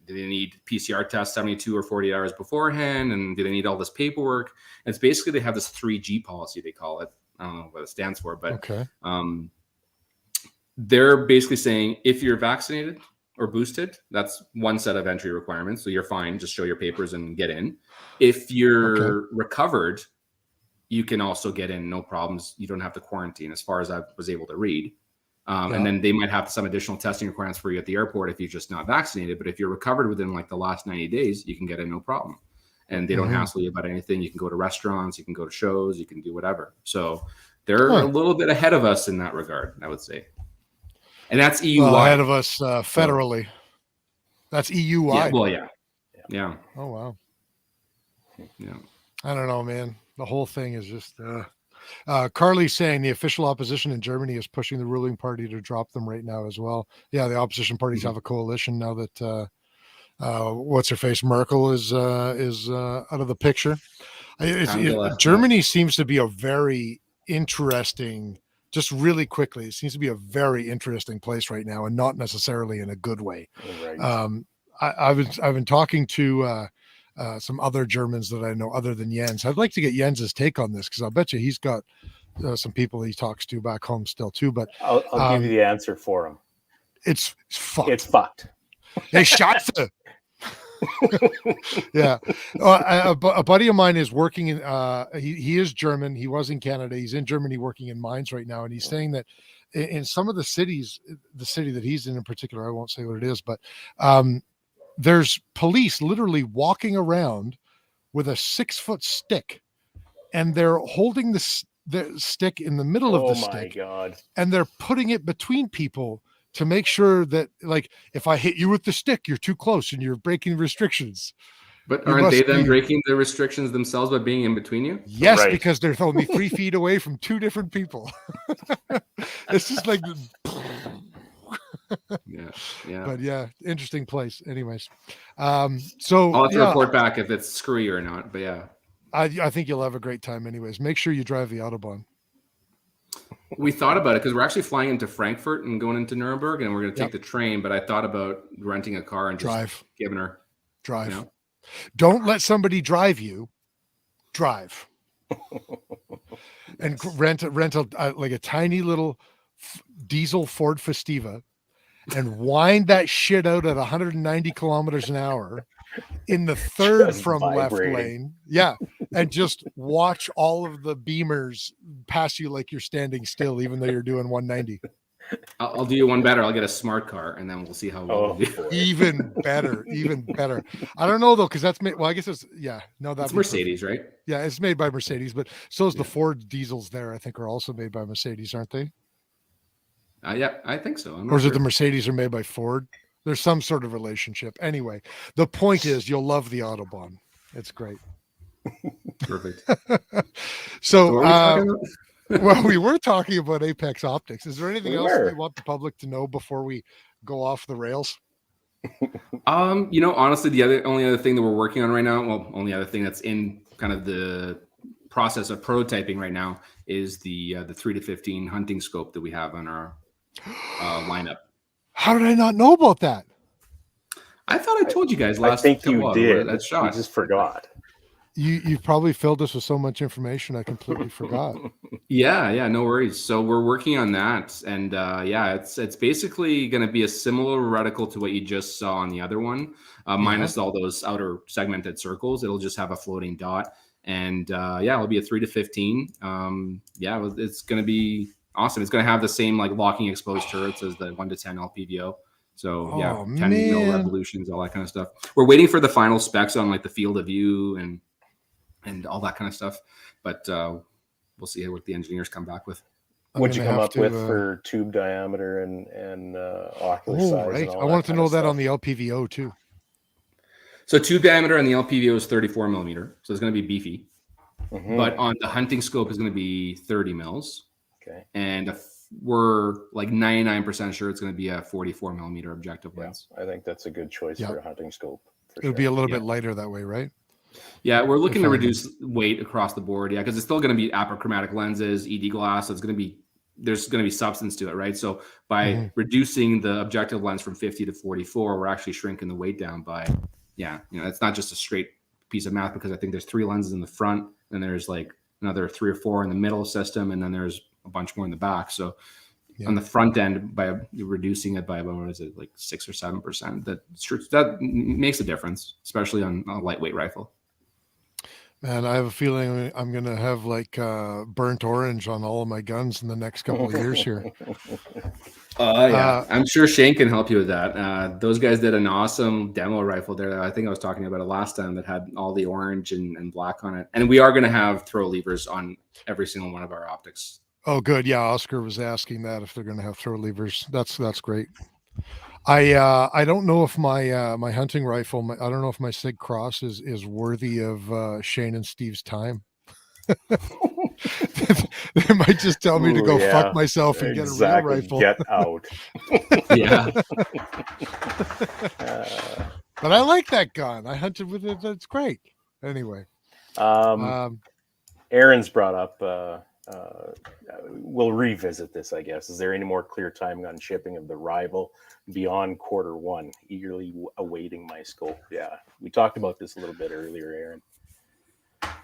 Do they need PCR tests 72 or 48 hours beforehand, and do they need all this paperwork? And it's basically they have this 3G policy, they call it. I don't know what it stands for, but okay. They're basically saying if you're vaccinated or boosted, that's one set of entry requirements, so you're fine. Just show your papers and get in. If you're recovered, you can also get in, no problems. You don't have to quarantine, as far as I was able to read. And then they might have some additional testing requirements for you at the airport if you're just not vaccinated. But if you're recovered within like the last 90 days, you can get in, no problem. And they don't hassle you about anything. You can go to restaurants, you can go to shows, you can do whatever. So they're a little bit ahead of us in that regard, I would say. And that's EU-wide. Well, ahead of us federally. That's EU-wide. Yeah, well, yeah. Oh, wow. Yeah. I don't know, man. The whole thing is just Carly's saying the official opposition in Germany is pushing the ruling party to drop them right now as well. Yeah, the opposition parties have a coalition now that what's her face Merkel is out of the picture. Germany seems to be a very interesting. Just really quickly, it seems to be a very interesting place right now, and not necessarily in a good way. Right. I've been talking to. Some other Germans that I know other than Jens. I'd like to get Jens's take on this because I'll bet you he's got some people he talks to back home still too. But I'll give you the answer for him. It's fucked. It's fucked. They shot the. Yeah, a buddy of mine is working in. He is German. He was in Canada. He's in Germany working in mines right now, and he's saying that in some of the cities, the city that he's in particular, I won't say what it is, but there's police literally walking around with a 6-foot stick, and they're holding the stick in the middle of the stick. Oh my God. And they're putting it between people to make sure that, like, if I hit you with the stick, you're too close and you're breaking restrictions. But aren't they then breaking the restrictions themselves by being in between you? Yes, right. Because they're only 3 feet away from two different people. It's just like... yeah. But yeah, interesting place. Anyways, so I'll have to report back if it's screwy or not. But yeah, I think you'll have a great time. Anyways, make sure you drive the Autobahn. We thought about it because we're actually flying into Frankfurt and going into Nuremberg, and we're going to take the train. But I thought about renting a car and just giving her drive. You know? Don't let somebody drive you. Drive. and rent like a tiny little diesel Ford Festiva and wind that shit out at 190 kilometers an hour in the third Just from left vibrating. lane. Yeah. And just watch all of the beamers pass you like you're standing still, even though you're doing 190. I'll do you one better. I'll get a smart car, and then we'll see how well Oh, we do. boy. Even better. I don't know though, because that's made. Well, I guess it's It's Mercedes, right? Yeah, it's made by Mercedes, but so is the Yeah. Ford diesels. There, I think, are also made by Mercedes, aren't they? Yeah, I think so. I'm Or not is it sure. the Mercedes are made by Ford? There's some sort of relationship. Anyway, the point is, you'll love the Autobahn. It's great. Perfect. So, what were we talking about? well, we were talking about Apex Optics. Is there anything We else were. that you want the public to know before we go off the rails? Honestly, the only other thing that we're working on right now, well, only other thing that's in kind of the process of prototyping right now is the 3 to 15 hunting scope that we have on our lineup. How did I not know about that? I thought I told you guys I last think you couple did. at You shot. just forgot. You've probably filled us with so much information I completely forgot. Yeah, no worries. So we're working on that, and it's basically going to be a similar reticle to what you just saw on the other one, minus all those outer segmented circles. It'll just have a floating dot, and it'll be a 3 to 15. It's going to be awesome. It's going to have the same like locking exposed turrets as the 1 to 10 LPVO. So 10 mil revolutions, all that kind of stuff. We're waiting for the final specs on like the field of view and all that kind of stuff, but we'll see what the engineers come back with. What'd you come up with for tube diameter and ocular size? Right. And all I wanted to know that stuff? on the LPVO too. So tube diameter on the LPVO is 34 millimeter, so it's going to be beefy. Mhm. But on the hunting scope is going to be 30 mils. Okay. And we're like 99% sure it's going to be a 44 millimeter objective lens. I think that's a good choice for a hunting scope. It'll be a little bit lighter that way, right? Yeah, we're looking to reduce weight across the board. Yeah, because it's still going to be apochromatic lenses, ED glass. So there's going to be substance to it, right? So by reducing the objective lens from 50 to 44, we're actually shrinking the weight down by, it's not just a straight piece of math, because I think there's 3 lenses in the front, and there's like another 3 or 4 in the middle system, and then there's a bunch more in the back. So on the front end, by reducing it by about, 6 or 7%, that makes a difference, especially on a lightweight rifle. Man, I have a feeling I'm going to have like burnt orange on all of my guns in the next couple of years here. I'm sure Shane can help you with that. Those guys did an awesome demo rifle there. I think I was talking about it last time, that had all the orange and black on it. And we are going to have throw levers on every single one of our optics. Oh, good. Yeah, Oscar was asking that if they're going to have throw levers. That's great. I don't know if my hunting rifle, I don't know if my Sig Cross is worthy of Shane and Steve's time. They might just tell me to go fuck myself and get a real rifle. Get out. Yeah. But I like that gun. I hunted with it. That's great. Anyway. Aaron's brought up, we'll revisit this, I guess. Is there any more clear timing on shipping of the rival beyond Q1? Eagerly awaiting my scope. Yeah, we talked about this a little bit earlier, Aaron.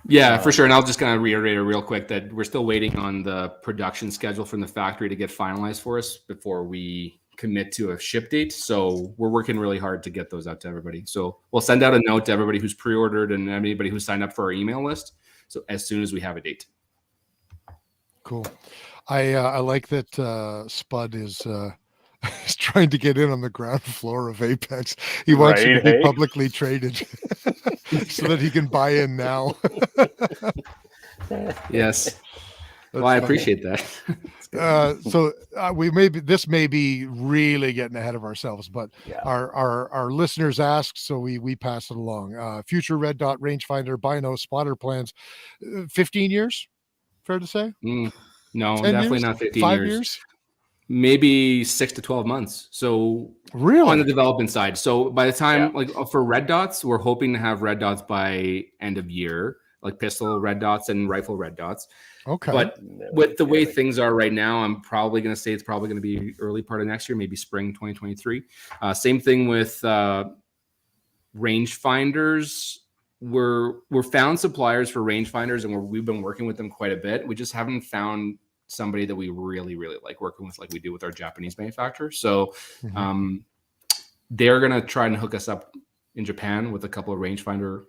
Yeah, for sure. And I'll just kind of reiterate real quick that we're still waiting on the production schedule from the factory to get finalized for us before we commit to a ship date. So we're working really hard to get those out to everybody. So we'll send out a note to everybody who's pre-ordered and anybody who's signed up for our email list. So as soon as we have a date. Cool. I like that Spud is trying to get in on the ground floor of Apex. He wants you to be publicly traded so that he can buy in now. Yes. Well, I appreciate that. So this may be really getting ahead of ourselves, but our listeners asked, so we pass it along. Future red dot rangefinder bino spotter plans, 15 years, fair to say? No, definitely not 15 5 years. Maybe 6 to 12 months. So really on the development side. So by the time, like for red dots, we're hoping to have red dots by end of year, like pistol red dots and rifle red dots. Okay. But with the way things are right now, I'm probably going to say it's probably going to be early part of next year, maybe spring 2023. Same thing with rangefinders. we're found suppliers for rangefinders, and we've been working with them quite a bit. We just haven't found somebody that we really, really like working with, like we do with our Japanese manufacturer. So they're going to try and hook us up in Japan with a couple of rangefinder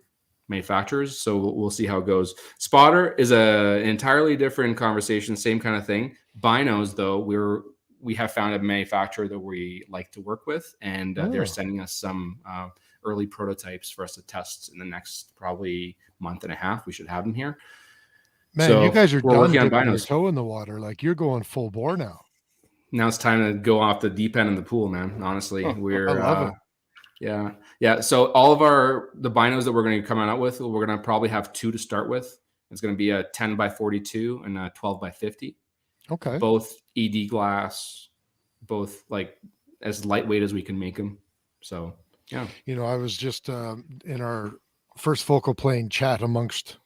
manufacturers. So we'll see how it goes. Spotter is an entirely different conversation, same kind of thing. Binos, though, we have found a manufacturer that we like to work with, and they're sending us some early prototypes for us to test in the next probably month and a half. We should have them here. Man, So you guys are we're done working on dipping your binos. toe in the water. Like you're going full bore now. Now it's time to go off the deep end of the pool, man. Honestly, we're I love it. Yeah. So all of the binos that we're going to come out with, we're going to probably have 2 to start with. It's going to be a 10 by 42 and a 12 by 50. Okay. Both ED glass, both like as lightweight as we can make them. So yeah. You know, I was just in our first focal plane chat amongst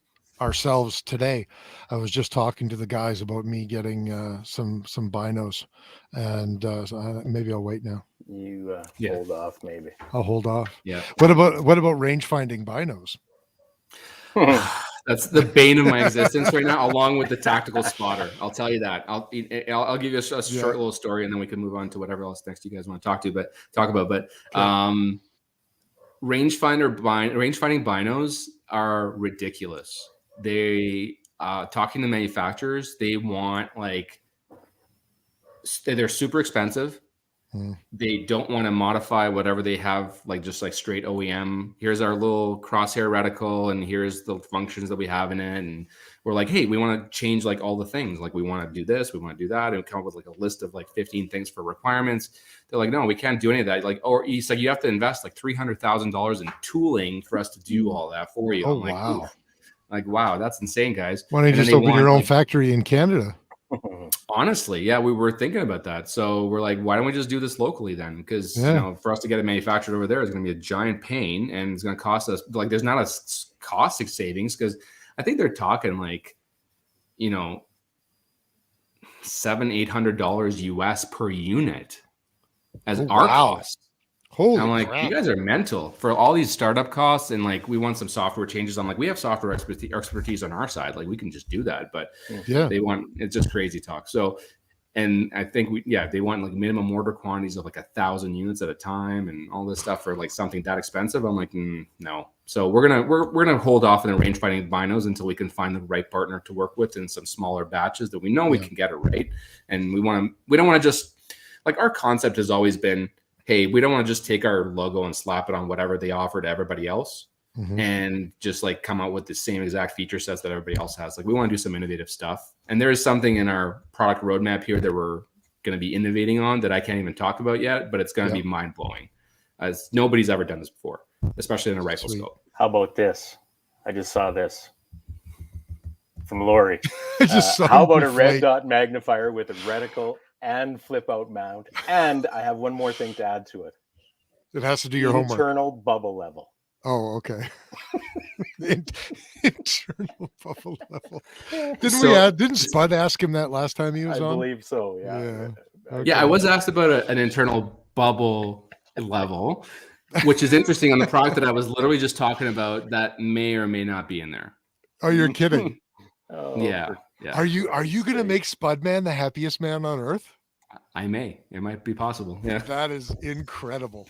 ourselves today. I was just talking to the guys about me getting some binos, and so maybe I'll wait now. You hold off, maybe. I'll hold off. Yeah. What about range finding binos? That's the bane of my existence right now, along with the tactical spotter. I'll tell you that. I'll give you a short little story, and then we can move on to whatever else next you guys want to talk about. But rangefinding binos are ridiculous. They talking to manufacturers, they want they're super expensive. They don't want to modify whatever they have, like just like straight OEM. Here's our little crosshair reticle, and here's the functions that we have in it. And we're like, hey, we want to change like all the things. Like we want to do this, we want to do that, and we come up with like a list of like 15 things for requirements. They're like, no, we can't do any of that. Like, or it's like you have to invest like $300,000 in tooling for us to do all that for you. Oh, I'm like, wow. oof. Like, wow, that's insane, guys. Why don't you just open your own factory in Canada? Honestly, yeah, we were thinking about that. So we're like, why don't we just do this locally then? Because you know, for us to get it manufactured over there is going to be a giant pain, and it's going to cost us like there's not a cost savings, because I think they're talking like, you know, $700-800 US per unit as our cost. Holy I'm like, crap. you guys are mental for all these startup costs, and like we want some software changes. I'm like, we have software expertise on our side, like we can just do that. But they want, it's just crazy talk. So, and I think they want like minimum order quantities of like 1,000 units at a time and all this stuff for like something that expensive. I'm like, no. So we're gonna hold off on the range finding binos until we can find the right partner to work with in some smaller batches that we know we can get it right. And we don't want to just like, our concept has always been, hey, we don't want to just take our logo and slap it on whatever they offer to everybody else and just like come out with the same exact feature sets that everybody else has. Like we want to do some innovative stuff. And there is something in our product roadmap here that we're going to be innovating on that I can't even talk about yet, but it's going to be mind blowing. As nobody's ever done this before, especially in a rifle scope. How about this? I just saw this from Lori. How about a red dot magnifier with a reticle and flip out mount? And I have one more thing to add to it. It has to do your homework. Internal bubble level. Oh, okay. Internal bubble level. Didn't Spud ask him that last time he was on? I believe so. Yeah. Okay. Yeah, I was asked about an internal bubble level, which is interesting on the product that I was literally just talking about that may or may not be in there. Oh, you're kidding. Yeah. Are you going to make Spudman the happiest man on earth? I may. It might be possible. Yeah. That is incredible.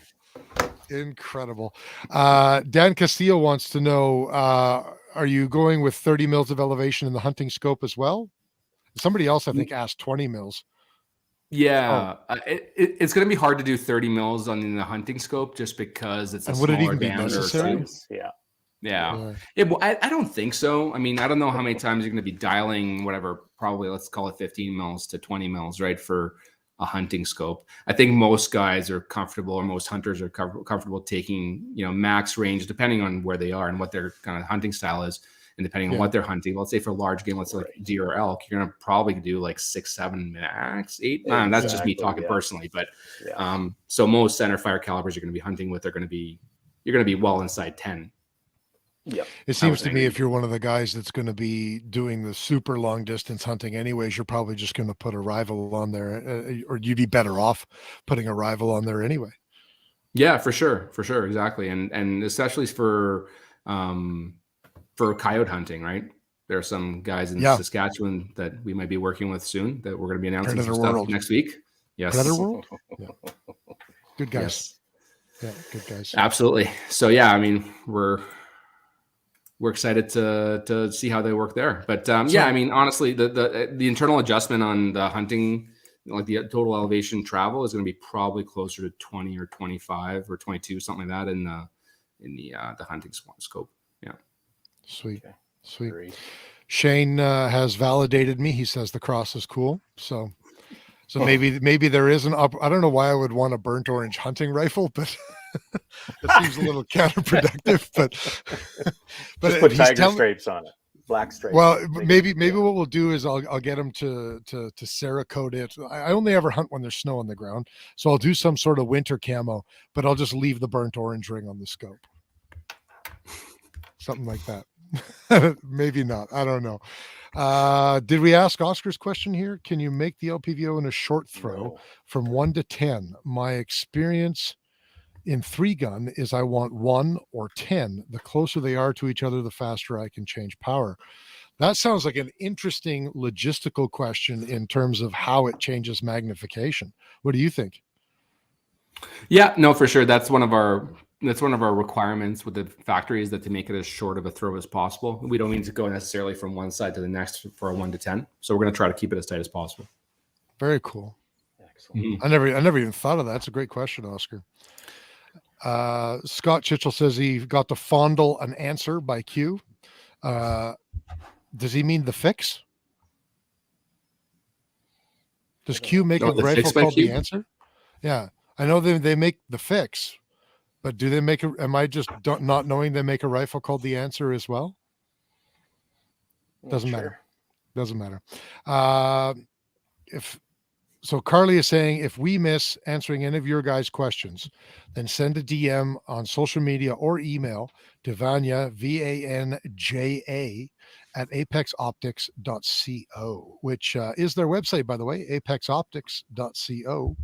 Incredible. Dan Castillo wants to know, are you going with 30 mils of elevation in the hunting scope as well? Somebody else, I think, asked 20 mils. Yeah. It's going to be hard to do 30 mils on the hunting scope just because it's a would it smaller even be diameter necessary? Yeah. I don't think so. I mean, I don't know how many times you're going to be dialing whatever, probably let's call it 15 mils to 20 mils, right? For a hunting scope. I think most guys are comfortable, or most hunters are comfortable taking, max range, depending on where they are and what their kind of hunting style is. And depending on what they're hunting, let's say for large game, let's say like deer or elk, you're going to probably do like 6, 7, max 8. Exactly, That's just me talking personally. But so most center fire calibers you're going to be hunting with you're going to be well inside 10. Yeah. It seems to me if you're one of the guys that's going to be doing the super long distance hunting anyways, you're probably just going to put a rival on there, or you'd be better off putting a rival on there anyway. Yeah, for sure. Exactly. And especially for for coyote hunting, right? There are some guys in Saskatchewan that we might be working with soon that we're going to be announcing Predator some stuff World. next week. Yes. Predator World? Yeah. Good guys. Yes. Yeah, good guys. Absolutely. So yeah, I mean, we're excited to see how they work there. But yeah, I mean, honestly, the internal adjustment on the hunting, like the total elevation travel, is going to be probably closer to 20 or 25 or 22, something like that in the hunting scope. Yeah. Sweet. Okay. Sweet. Great. Shane has validated me. He says the cross is cool. So maybe there is I don't know why I would want a burnt orange hunting rifle, but it seems a little counterproductive. But Just put tiger stripes on it, black stripes. Well, maybe what we'll do is I'll get him to Cerakote it. I only ever hunt when there's snow on the ground, so I'll do some sort of winter camo, but I'll just leave the burnt orange ring on the scope, something like that. Maybe not. I don't know. Did we ask Oscar's question here? Can you make the LPVO in a short throw from 1 to 10? My experience in 3-gun is I want 1 or 10. The closer they are to each other, the faster I can change power. That sounds like an interesting logistical question in terms of how it changes magnification. What do you think? Yeah, no, for sure. That's one of our requirements with the factory, is that to make it as short of a throw as possible. We don't need to go necessarily from one side to the next for a 1 to 10. So we're going to try to keep it as tight as possible. Very cool. Excellent. Mm-hmm. I never even thought of that. It's a great question, Oscar. Scott Chitchell says he got to fondle an answer by Q. Does he mean the fix? Does Q make a rifle called the answer? Yeah, I know they make the fix, but do they make am I just not knowing they make a rifle called the answer as well? Doesn't matter. Doesn't matter. So Carly is saying, if we miss answering any of your guys' questions, then send a DM on social media or email to Vanja, VANJA, at apexoptics.co, which is their website, by the way, apexoptics.co.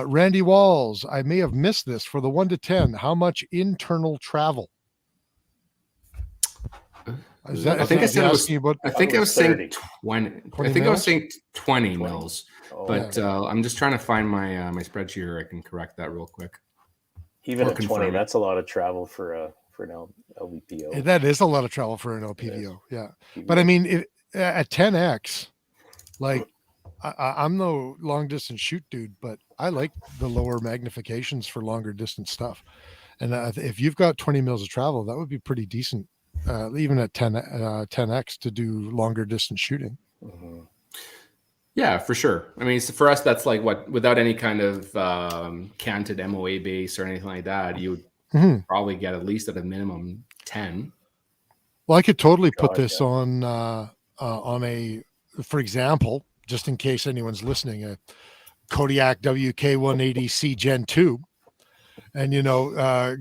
Randy Walls, I may have missed this. For the 1 to 10, how much internal travel? I think I was saying 20. I think I was saying 20 mils, but I'm just trying to find my my spreadsheet here. I can correct that real quick. Even at 20, that's a lot of travel for an LVPO. That is a lot of travel for an LPVO, yeah. But I mean, at 10x, like I'm no long distance shoot dude, but I like the lower magnifications for longer distance stuff. And if you've got 20 mils of travel, that would be pretty decent. Even at 10x to do longer distance shooting. Mm-hmm. Yeah, for sure. I mean, for us, that's like without any kind of canted MOA base or anything like that, you would probably get at least at a minimum 10. Well, I could totally put this on a, for example, just in case anyone's listening, a Kodiak WK180C Gen 2. And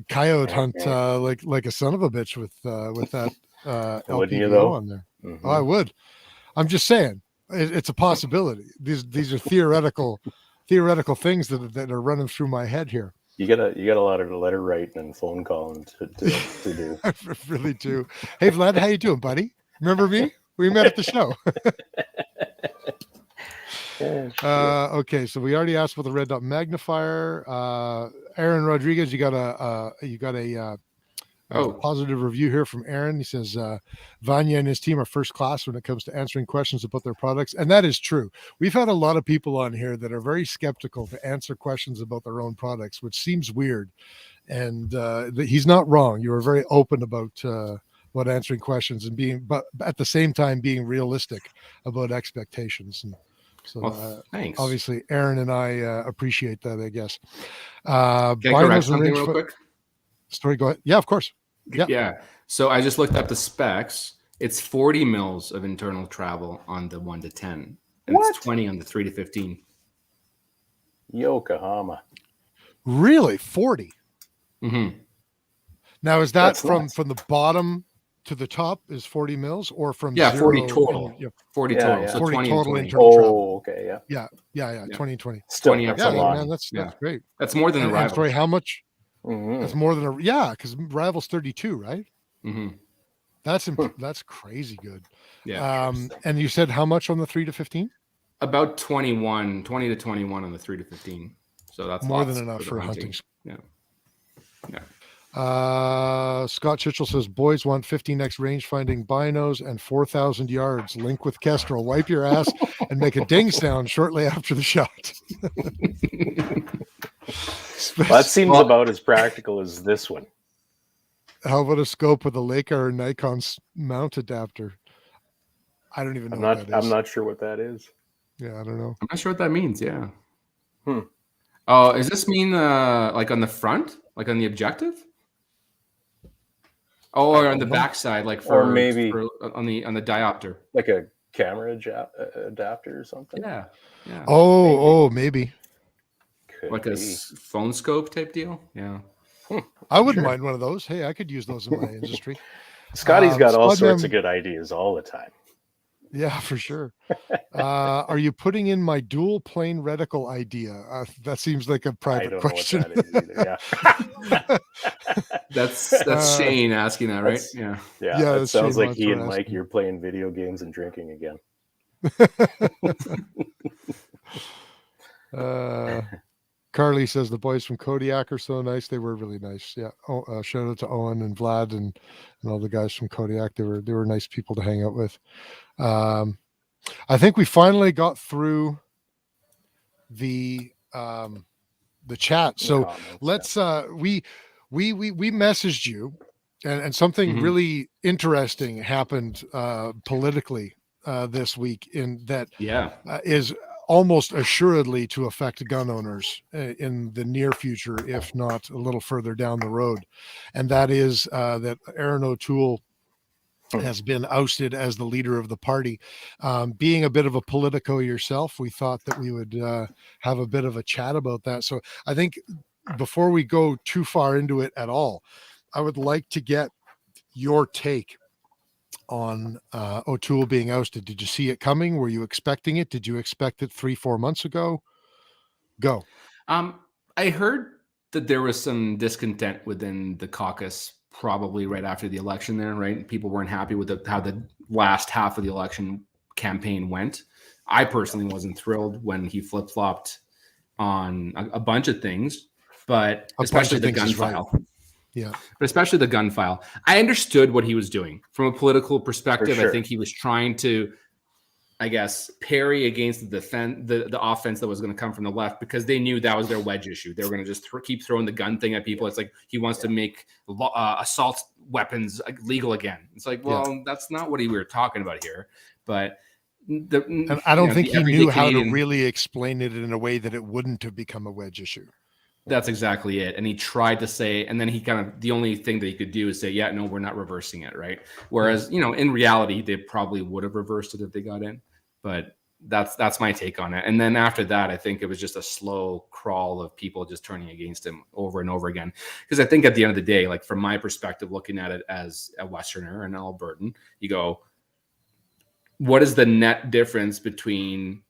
coyote hunt like a son of a bitch with that LPVO on there. Mm-hmm. Oh, I would. I'm just saying, it's a possibility. These are theoretical things that are running through my head here. You got a lot of letter writing and phone calling to do. I really do. Hey Vlad, how you doing, buddy? Remember me? We met at the show. Okay, so we already asked about the red dot magnifier. Aaron Rodriguez, you got a positive review here from Aaron. He says Vanja and his team are first class when it comes to answering questions about their products, and that is true. We've had a lot of people on here that are very skeptical to answer questions about their own products, which seems weird. And he's not wrong. You were very open about answering questions and but at the same time being realistic about expectations. And so thanks. Obviously, Aaron and I appreciate that, I guess. Can I correct something real quick? Story, go ahead. Yeah, of course. Yeah. So I just looked up the specs. It's 40 mils of internal travel on the 1 to 10. And it's 20 on the 3 to 15. Yokohama. Really? 40? Mm-hmm. Now, is that from the bottom to the top is 40 mils or from 40 total. 40 total. Yeah. So 40 20 total 20. internal travel. Okay, yeah. 20 and 20. Still, 20 up that's a lot. Man, that's great. That's more than the rivals. Sorry, how much That's more than because Rival's 32, right? Mm-hmm. That's crazy good. Yeah. And you said how much on the 3 to 15? About 20 to 21 on the 3 to 15. So that's More than lots enough the for hunting. Yeah. Scott Chitchell says, boys want 50x range finding binos and 4,000 yards. Link with Kestrel. Wipe your ass and make a ding sound shortly after the shot. That seems about as practical as this one. How about a scope with a Leica or Nikon mount adapter? I don't even know what that is. I'm not sure what that is. Yeah, I don't know. I'm not sure what that means. Yeah. Oh, does this mean like on the front, like on the objective? Oh, or on the backside, like for, or maybe on the diopter, like a camera adapter or something. Yeah. Maybe. Could like be. a phone scope type deal. Yeah. I wouldn't mind one of those. Hey, I could use those in my industry. Scotty's got all sorts of good ideas all the time. Yeah, for sure. Are you putting in my dual plane reticle idea? That seems like a private question. Know what that is either. Yeah. That's Shane asking that, right? Yeah. Yeah. It sounds like he and Mike, you're playing video games and drinking again. Carly says the boys from Kodiak are so nice. They were really nice. Yeah. Shout out to Owen and Vlad and all the guys from Kodiak. They were nice people to hang out with. I think we finally got through the chat. So let's we messaged you and something really interesting happened politically this week in that is almost assuredly to affect gun owners in the near future, if not a little further down the road. And that is that Aaron O'Toole has been ousted as the leader of the party. Being a bit of a politico yourself, we thought that we would have a bit of a chat about that. So I think before we go too far into it at all, I would like to get your take on O'Toole being ousted. Did you see it coming? Were you expecting it? Did you expect it 3-4 months ago? Go. I heard that there was some discontent within the caucus probably right after the election there, right? People weren't happy with how the last half of the election campaign went. I personally wasn't thrilled when he flip-flopped on a bunch of things, but especially the gun file. Right. Yeah. But especially the gun file. I understood what he was doing from a political perspective. Sure. I think he was trying to, I guess, parry against the offense that was going to come from the left because they knew that was their wedge issue. They were going to just keep throwing the gun thing at people. It's like he wants to make assault weapons legal again. It's like, well, that's not what we were talking about here. But and I don't think he knew how to really explain it in a way that it wouldn't have become a wedge issue. That's exactly it. And he tried to say, and then he kind of, the only thing that he could do is say, yeah, no, we're not reversing it, right? Whereas, in reality, they probably would have reversed it if they got in. But that's my take on it. And then after that, I think it was just a slow crawl of people just turning against him over and over again. Because I think at the end of the day, like from my perspective, looking at it as a Westerner and an Albertan, you go, what is the net difference between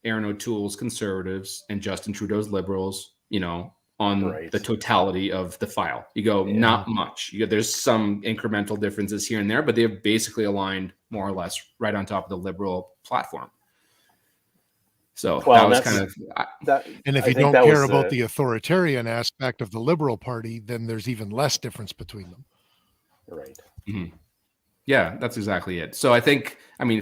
Aaron O'Toole's Conservatives and Justin Trudeau's Liberals, on the totality of the file? You go, not much. There's some incremental differences here and there, but they have basically aligned more or less right on top of the Liberal platform. So that was kind of and if you don't care about the authoritarian aspect of the Liberal Party, then there's even less difference between them. Right. Mm-hmm. Yeah, that's exactly it. So I think,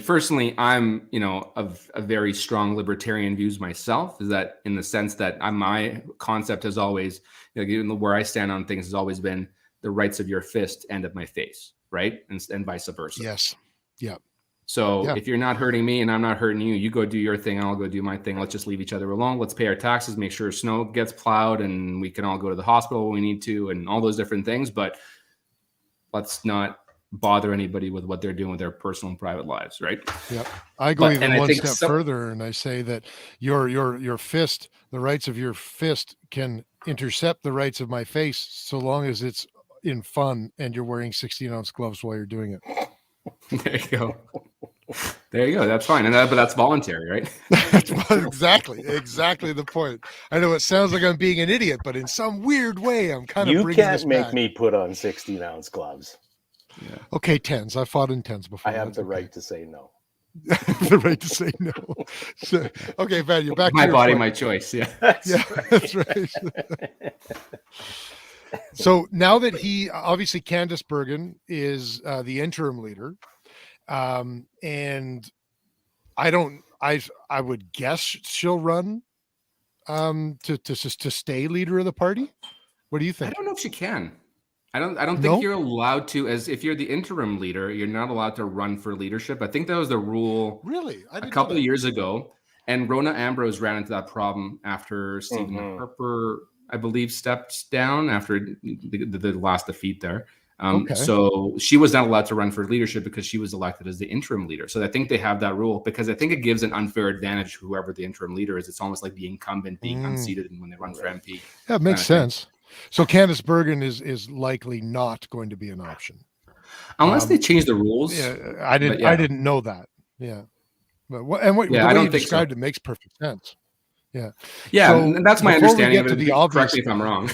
personally, I'm, of a very strong libertarian views myself, is that in the sense that my concept has always, where I stand on things has always been the rights of your fist and of my face, right? And vice versa. Yes. Yeah. So if you're not hurting me and I'm not hurting you, you go do your thing, I'll go do my thing. Let's just leave each other alone. Let's pay our taxes, make sure snow gets plowed and we can all go to the hospital when we need to and all those different things. But let's not bother anybody with what they're doing with their personal and private lives, right? Yep. I go even one step further and I say that your fist, the rights of your fist can intercept the rights of my face so long as it's in fun and you're wearing 16-ounce gloves while you're doing it. There you go. There you go. That's fine, but that's voluntary, right? Exactly the point. I know it sounds like I'm being an idiot, but in some weird way, I'm kind of You bringing this can't make back. me put on 16-ounce gloves. Yeah. Okay, tens. I fought in tens before. I have That's the okay. right to say no. The right to say no. So, okay, Van, you're back My to your body, point. my choice. Yeah. Yeah, that's right. So now that obviously Candice Bergen is the interim leader, and I would guess she'll run to stay leader of the party. What do you I think? don't know if she can. I don't No? think you're allowed to, as if you're the interim leader, you're not allowed to run for leadership. I think that was the rule Really? I a didn't couple know of that. years ago. And Rona Ambrose ran into that problem after Stephen Mhm. Harper, I believe, stepped down after the last defeat there. Okay. So she was not allowed to run for leadership because she was elected as the interim leader. So I think they have that rule because I think it gives an unfair advantage to whoever the interim leader is. It's almost like the incumbent being unseated when they run for MP. Yeah, it makes Kinda thing. sense. So Candice Bergen is likely not going to be an option. Unless they change the rules. Yeah, I didn't know that. Yeah. But the I way don't you think so. described it makes perfect sense. Yeah. Yeah, So and that's my before we understanding get of to it. the obvious, Correct me if I'm wrong.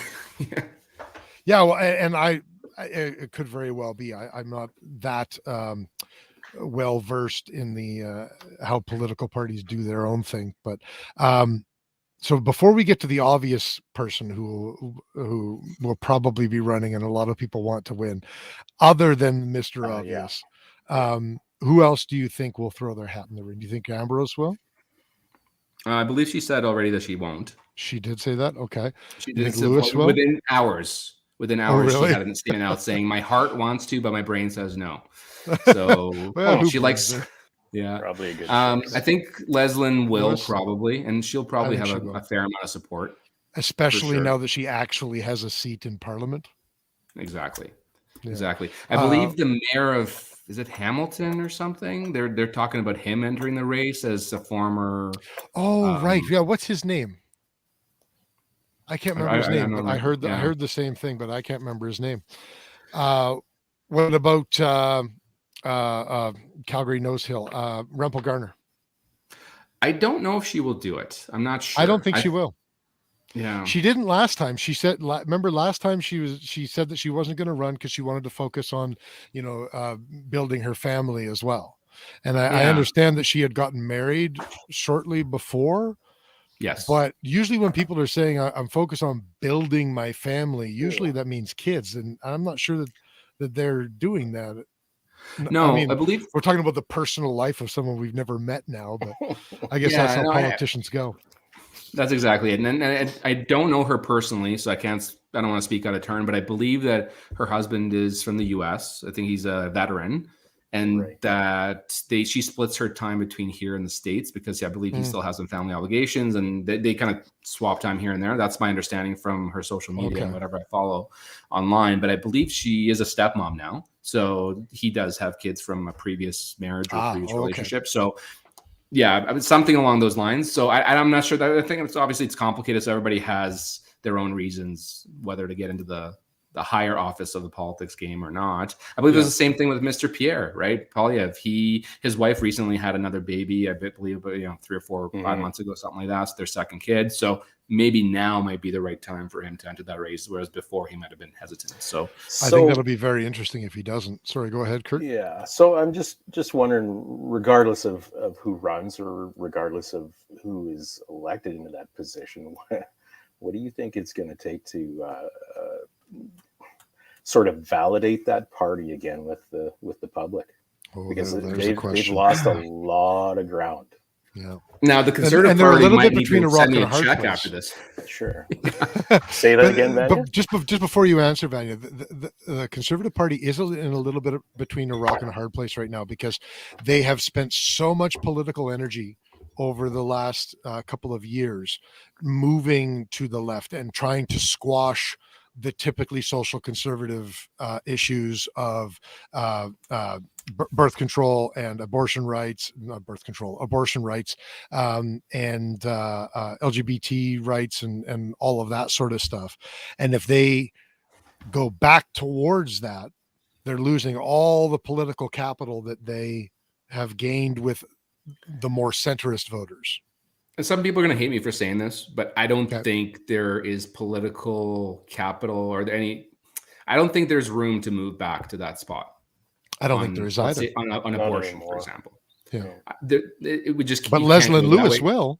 yeah, well, and it could very well be. I'm not that well versed in the how political parties do their own thing, but so before we get to the obvious person who will probably be running, and a lot of people want to win, other than Mr. Obvious, who else do you think will throw their hat in the ring? Do you think Ambrose will? I believe she said already that she won't. She did say that. Okay. She You did think Lewis will? within hours. Within hours, really? she had a statement out saying, "My heart wants to, but my brain says no." So Well, who she likes. believes her? Yeah, Probably a good choice. I think Leslin will Lewis? probably, and she'll probably think have she will. a fair amount of support. Especially sure. now that she actually has a seat in Parliament. Exactly. Yeah. Exactly. I believe the mayor of, is it Hamilton or something? They're talking about him entering the race as a former. Oh, right. Yeah. What's his name? I can't remember his name, but I heard the same thing, but I can't remember his name. What about Calgary Nose Hill? Rempel Garner. I don't know if she will do it. I'm not sure. I don't think she will. Yeah. She didn't last time. She said, remember last time she said that she wasn't going to run because she wanted to focus on, building her family as well. And I understand that she had gotten married shortly before. Yes. But usually when people are saying I'm focused on building my family, usually that means kids. And I'm not sure that they're doing that. No, I mean, I believe we're talking about the personal life of someone we've never met now, but I guess that's how politicians go. That's exactly it. And I don't know her personally, so I don't want to speak out of turn, but I believe that her husband is from the US. I think he's a veteran, and that she splits her time between here and the States because I believe he still has some family obligations, and they kind of swap time here and there. That's my understanding from her social media and whatever I follow online. But I believe she is a stepmom now. So he does have kids from a previous marriage or previous relationship. So yeah, something along those lines. So I'm not sure that I think it's complicated. So everybody has their own reasons whether to get into the higher office of the politics game or not. I believe there's the same thing with Mr. Pierre, right? Polyev. His wife recently had another baby, I believe, 3 or 4 or 5 months ago, something like that. It's their second kid. So maybe now might be the right time for him to enter that race, whereas before he might have been hesitant. So I think that'll be very interesting if he doesn't. Sorry, go ahead, Kurt. Yeah. So I'm just wondering, regardless of who runs or regardless of who is elected into that position, what do you think it's going to take to sort of validate that party again with the public? Because they've lost a lot of ground. Yeah. Now the Conservative Party might need to send me a check after this. Sure. Say that again, Vanja. But just before you answer, Vanja, the Conservative Party is in a little bit between a rock and a hard place right now because they have spent so much political energy over the last couple of years moving to the left and trying to squash the typically social conservative issues of birth control and abortion rights, abortion rights, and LGBT rights and all of that sort of stuff. And if they go back towards that, they're losing all the political capital that they have gained with the more centrist voters. And some people are going to hate me for saying this, but I don't Okay. think there is political capital or any. I don't think there's room to move back to that spot. I don't think there is let's either. say on Not abortion, anymore. for example. Yeah. It would just. But you can't Leslyn go that Lewis way. will.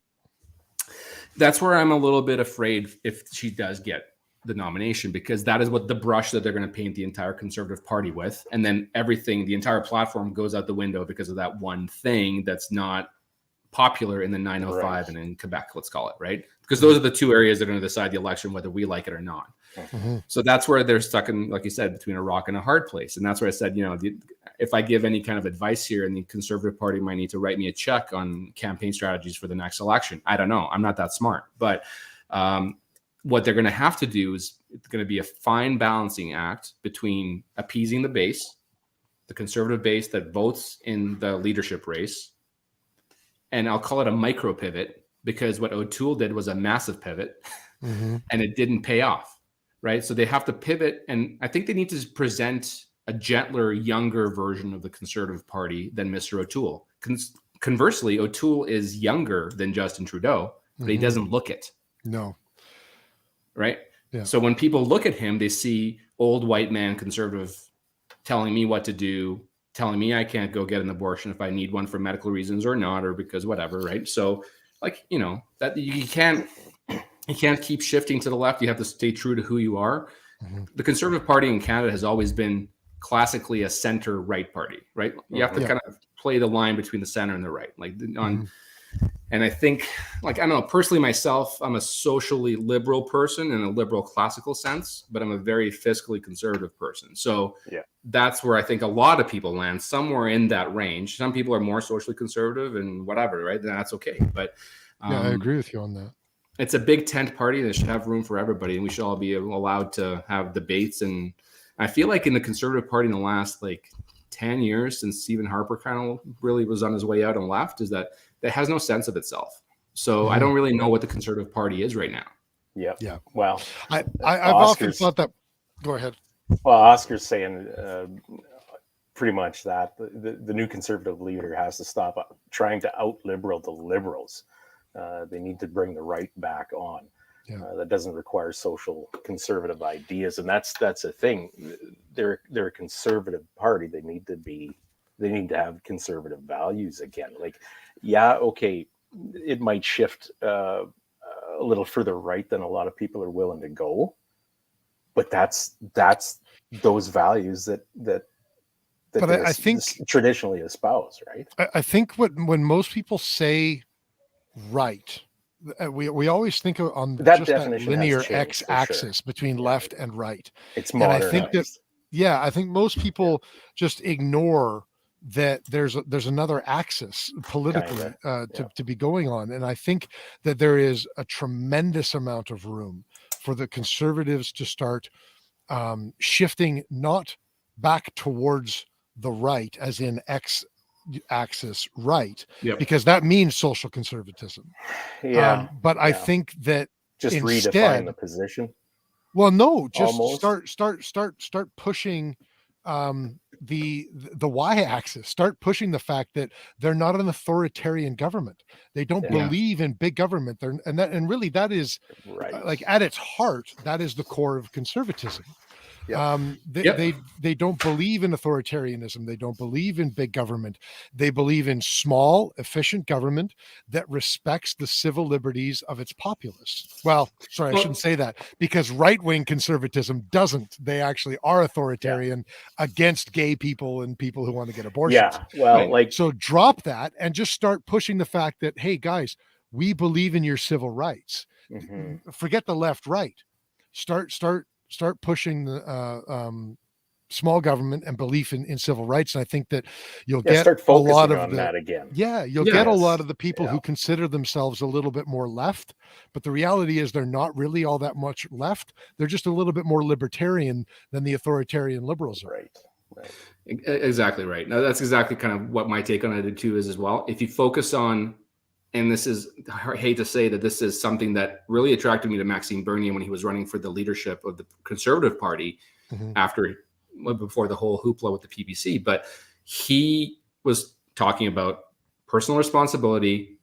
That's where I'm a little bit afraid if she does get the nomination, because that is what the brush that they're going to paint the entire Conservative Party with. And then everything, the entire platform goes out the window because of that one thing that's not popular in the 905 Right. and in Quebec, let's call it, right? Because those are the two areas that are going to decide the election, whether we like it or not. Mhm. So that's where they're stuck in, like you said, between a rock and a hard place. And that's where I said, if I give any kind of advice here, and the Conservative Party might need to write me a check on campaign strategies for the next election. I don't know. I'm not that smart. But what they're going to have to do is it's going to be a fine balancing act between appeasing the base, the Conservative base that votes in the leadership race. And I'll call it a micro pivot, because what O'Toole did was a massive pivot Mhm. and it didn't pay off, right? So they have to pivot. And I think they need to present a gentler, younger version of the Conservative Party than Mr. O'Toole. Conversely, O'Toole is younger than Justin Trudeau, but he Mhm. doesn't look it, No. right? Yeah. So when people look at him, they see old white man conservative telling me what to do, telling me I can't go get an abortion if I need one for medical reasons or not, or because whatever, right? So, like, that you can't keep shifting to the left. You have to stay true to who you are. Mhm. The Conservative Party in Canada has always been classically a center-right party, right? You have to Yeah. kind of play the line between the center and the right, like on. Mhm. And I think, like, I don't know, personally myself, I'm a socially liberal person in a liberal classical sense, but I'm a very fiscally conservative person. So Yeah. that's where I think a lot of people land, somewhere in that range. Some people are more socially conservative and whatever, right? Then that's okay. But Yeah, I agree with you on that. it's a big tent party that should have room for everybody, and we should all be allowed to have debates. And I feel like in the Conservative Party in the last 10 years, since Stephen Harper kind of really was on his way out and left, is that it has no sense of itself. So I don't really know what the Conservative Party is right now. Yep. Yeah. Well, I've often Oscar's- thought that. Go ahead. Well, Oscar's saying pretty much that the new Conservative leader has to stop trying to out-liberal the Liberals. They need to bring the right back on. Yeah. That doesn't require social conservative ideas, and that's a thing. They're a conservative party. They need to have conservative values again. Okay, it might shift a little further right than a lot of people are willing to go, but that's those values that But I think traditionally espouse, right? I think when most people say right, we always think on That just that definition has linear changed, x-axis for between Yeah. left and right. It's And I modernized. think that I think most people just ignore that there's another axis politically to be going on. And I think that there is a tremendous amount of room for the Conservatives to start shifting not back towards the right, as in x-axis right, Yep. because that means social conservatism. Yeah. But I think that just instead, redefine the position. well, no, just Almost. start pushing the y-axis. Start pushing the fact that they're not an authoritarian government. They don't Yeah. believe in big government. And really that is Right. at its heart, that is the core of conservatism. Yep. They don't believe in authoritarianism. They don't believe in big government. They believe in small, efficient government that respects the civil liberties of its populace. Well, sorry, I shouldn't say that, because right-wing conservatism doesn't. They actually are authoritarian against gay people and people who want to get abortions. Yeah. Well, so drop that and just start pushing the fact that, hey guys, we believe in your civil rights. Forget the left, right. Start pushing the small government and belief in civil rights. And I think that you'll get start a lot focusing of on that again. Yeah, you'll get a lot of the people who consider themselves a little bit more left, but the reality is they're not really all that much left. They're just a little bit more libertarian than the authoritarian liberals are. Right. Exactly right. Now that's exactly kind of what my take on it too is as well. If you focus on, and this is, I hate to say that this is something that really attracted me to Maxime Bernier when he was running for the leadership of the Conservative Party before the whole hoopla with the PPC, but he was talking about personal responsibility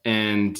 and,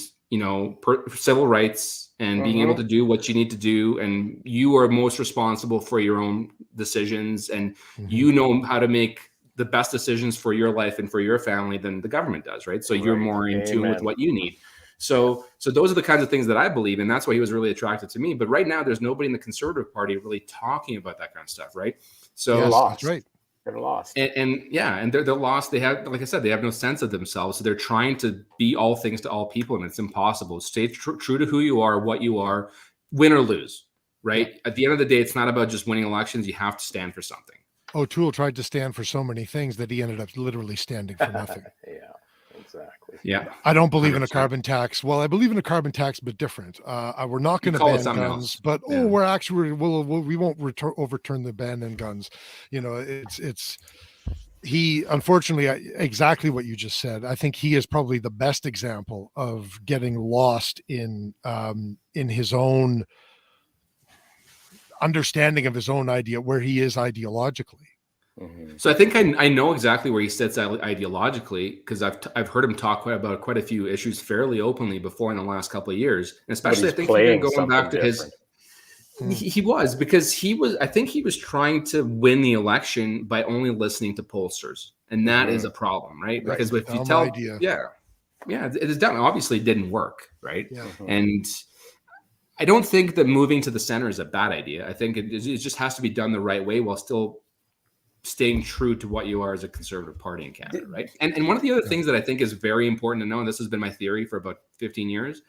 civil rights and being able to do what you need to do. And you are most responsible for your own decisions, and you know how to make the best decisions for your life and for your family than the government does, right? So you're more in tune with what you need. So those are the kinds of things that I believe, and that's why he was really attracted to me. But right now, there's nobody in the Conservative Party really talking about that kind of stuff, right? So They're lost. That's right. They're lost. And they're lost. They have, like I said, they have no sense of themselves. So they're trying to be all things to all people, and it's impossible. Stay true to who you are, what you are, win or lose, right? At the end of the day, it's not about just winning elections. You have to stand for something. O'Toole tried to stand for so many things that he ended up literally standing for nothing. Yeah, exactly. Yeah. I don't believe 100%. in a carbon tax. Well, I believe in a carbon tax, but different. We're not going to ban guns, else. but Yeah. we're actually we won't overturn the ban on guns. He, unfortunately, exactly what you just said. I think he is probably the best example of getting lost in his own understanding of his own idea, where he is ideologically. So I think I know exactly where he sits ideologically, because I've heard him talk about quite a few issues fairly openly before in the last couple of years, and especially I think even going back to different. He was, because I think he was trying to win the election by only listening to pollsters, and that is a problem, right? Because if you tell, it is done. Obviously, it didn't work, right? Yeah. And I don't think that moving to the center is a bad idea. I think it just has to be done the right way while still staying true to what you are as a Conservative Party in Canada, right? And one of the other things that I think is very important to know, and this has been my theory for about 15 years,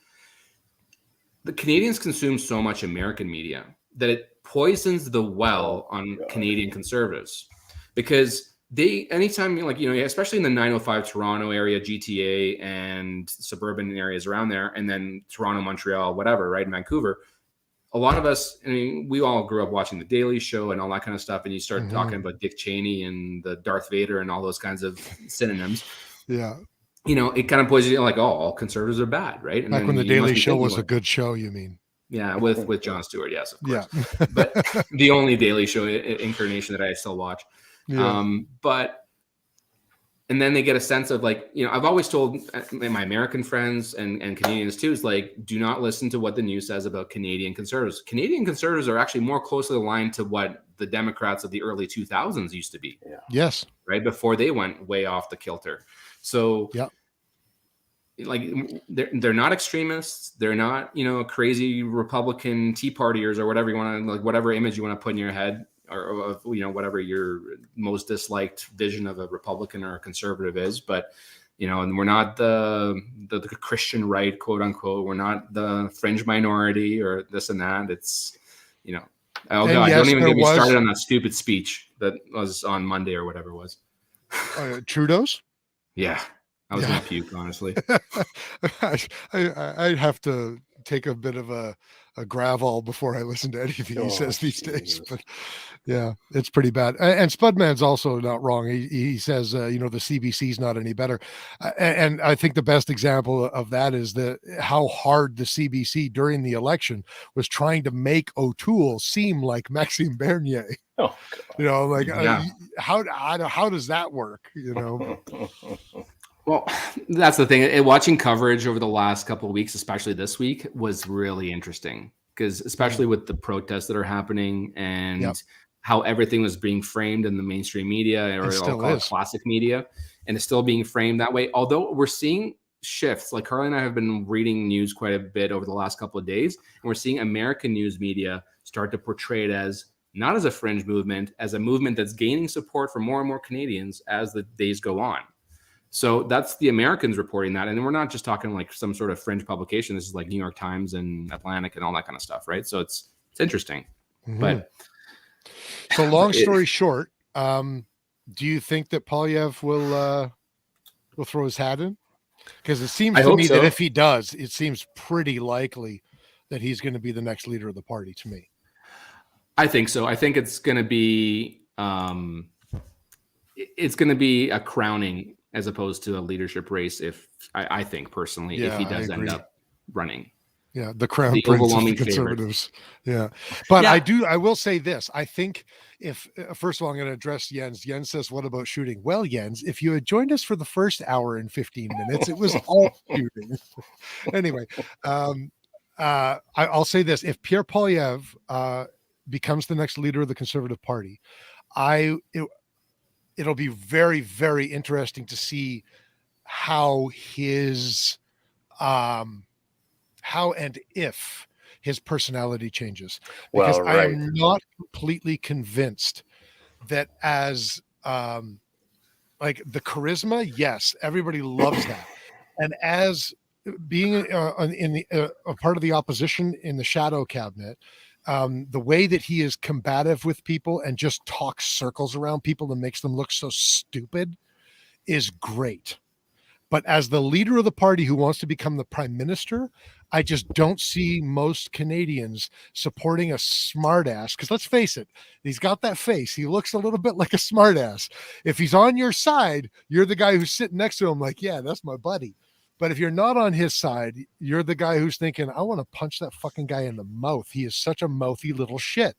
the Canadians consume so much American media that it poisons the well on Canadian Conservatives, because anytime, especially in the 905 Toronto area, GTA, and suburban areas around there, and then Toronto, Montreal, whatever, right, in Vancouver, a lot of us, we all grew up watching The Daily Show and all that kind of stuff, and you start talking about Dick Cheney and the Darth Vader and all those kinds of synonyms. Yeah. It kind of poisons you, like, all conservatives are bad, right? And back when The Daily Show was a good show, you mean? Yeah, with Jon Stewart, yes, of course. Yeah. But the only Daily Show incarnation that I still watch. Yeah. And then they get a sense of, like, I've always told my American friends and Canadians too, is like, do not listen to what the news says about Canadian Conservatives. Canadian Conservatives are actually more closely aligned to what the Democrats of the early 2000s used to be. Yeah. Yes. Right before they went way off the kilter. So, like, they're not extremists. They're not, crazy Republican Tea Partiers or whatever you want to, like, whatever image you want to put in your head, or whatever your most disliked vision of a Republican or a conservative is. But, and we're not the Christian right, quote unquote. We're not the fringe minority or this and that. It's, oh God, don't even get me started on that stupid speech that was on Monday or whatever it was. Trudeau's? Yeah. I was going to puke, honestly. I'd have to take a bit of a gravel before I listen to anything he says these days. But yeah, it's pretty bad. And Spudman's also not wrong. He says, the CBC is not any better. And I think the best example of that is how hard the CBC during the election was trying to make O'Toole seem like Maxime Bernier. Oh, God. How does that work? Well, that's the thing. Watching coverage over the last couple of weeks, especially this week, was really interesting, because especially with the protests that are happening and how everything was being framed in the mainstream media, or I'll call it classic media, and it's still being framed that way. Although we're seeing shifts, like Carly and I have been reading news quite a bit over the last couple of days, and we're seeing American news media start to portray it as not as a fringe movement, as a movement that's gaining support from more and more Canadians as the days go on. So that's the Americans reporting that. And we're not just talking like some sort of fringe publication. This is like New York Times and Atlantic and all that kind of stuff, right? So it's interesting. But so long story short, do you think that Poilievre will throw his hat in? Because it seems to me that if he does, it seems pretty likely that he's going to be the next leader of the party, to me. I think so. I think it's going to be a crowning as opposed to a leadership race. If I think personally, if he does end up running. Yeah, the crown the prince of the overwhelming favorite. conservatives. Yeah, but Yeah. I will say this. I think if first of all, I'm going to address Jens. Jens says, "What about shooting?" Well, Jens, if you had joined us for the first hour and 15 minutes, it was all shooting. Anyway, I'll say this: if Pierre Poilievre becomes the next leader of the Conservative Party, it'll be very, very interesting to see how his how and if his personality changes, because Well, I right. am not completely convinced that as like the charisma, yes, everybody loves that, and as being in the a part of the opposition in the shadow cabinet, the way that he is combative with people and just talks circles around people and makes them look so stupid is great. But as the leader of the party who wants to become the prime minister, I just don't see most Canadians supporting a smartass. Because let's face it, he's got that face. He looks a little bit like a smartass. If he's on your side, you're the guy who's sitting next to him like, yeah, that's my buddy. But if you're not on his side, you're the guy who's thinking, I want to punch that fucking guy in the mouth. He is such a mouthy little shit.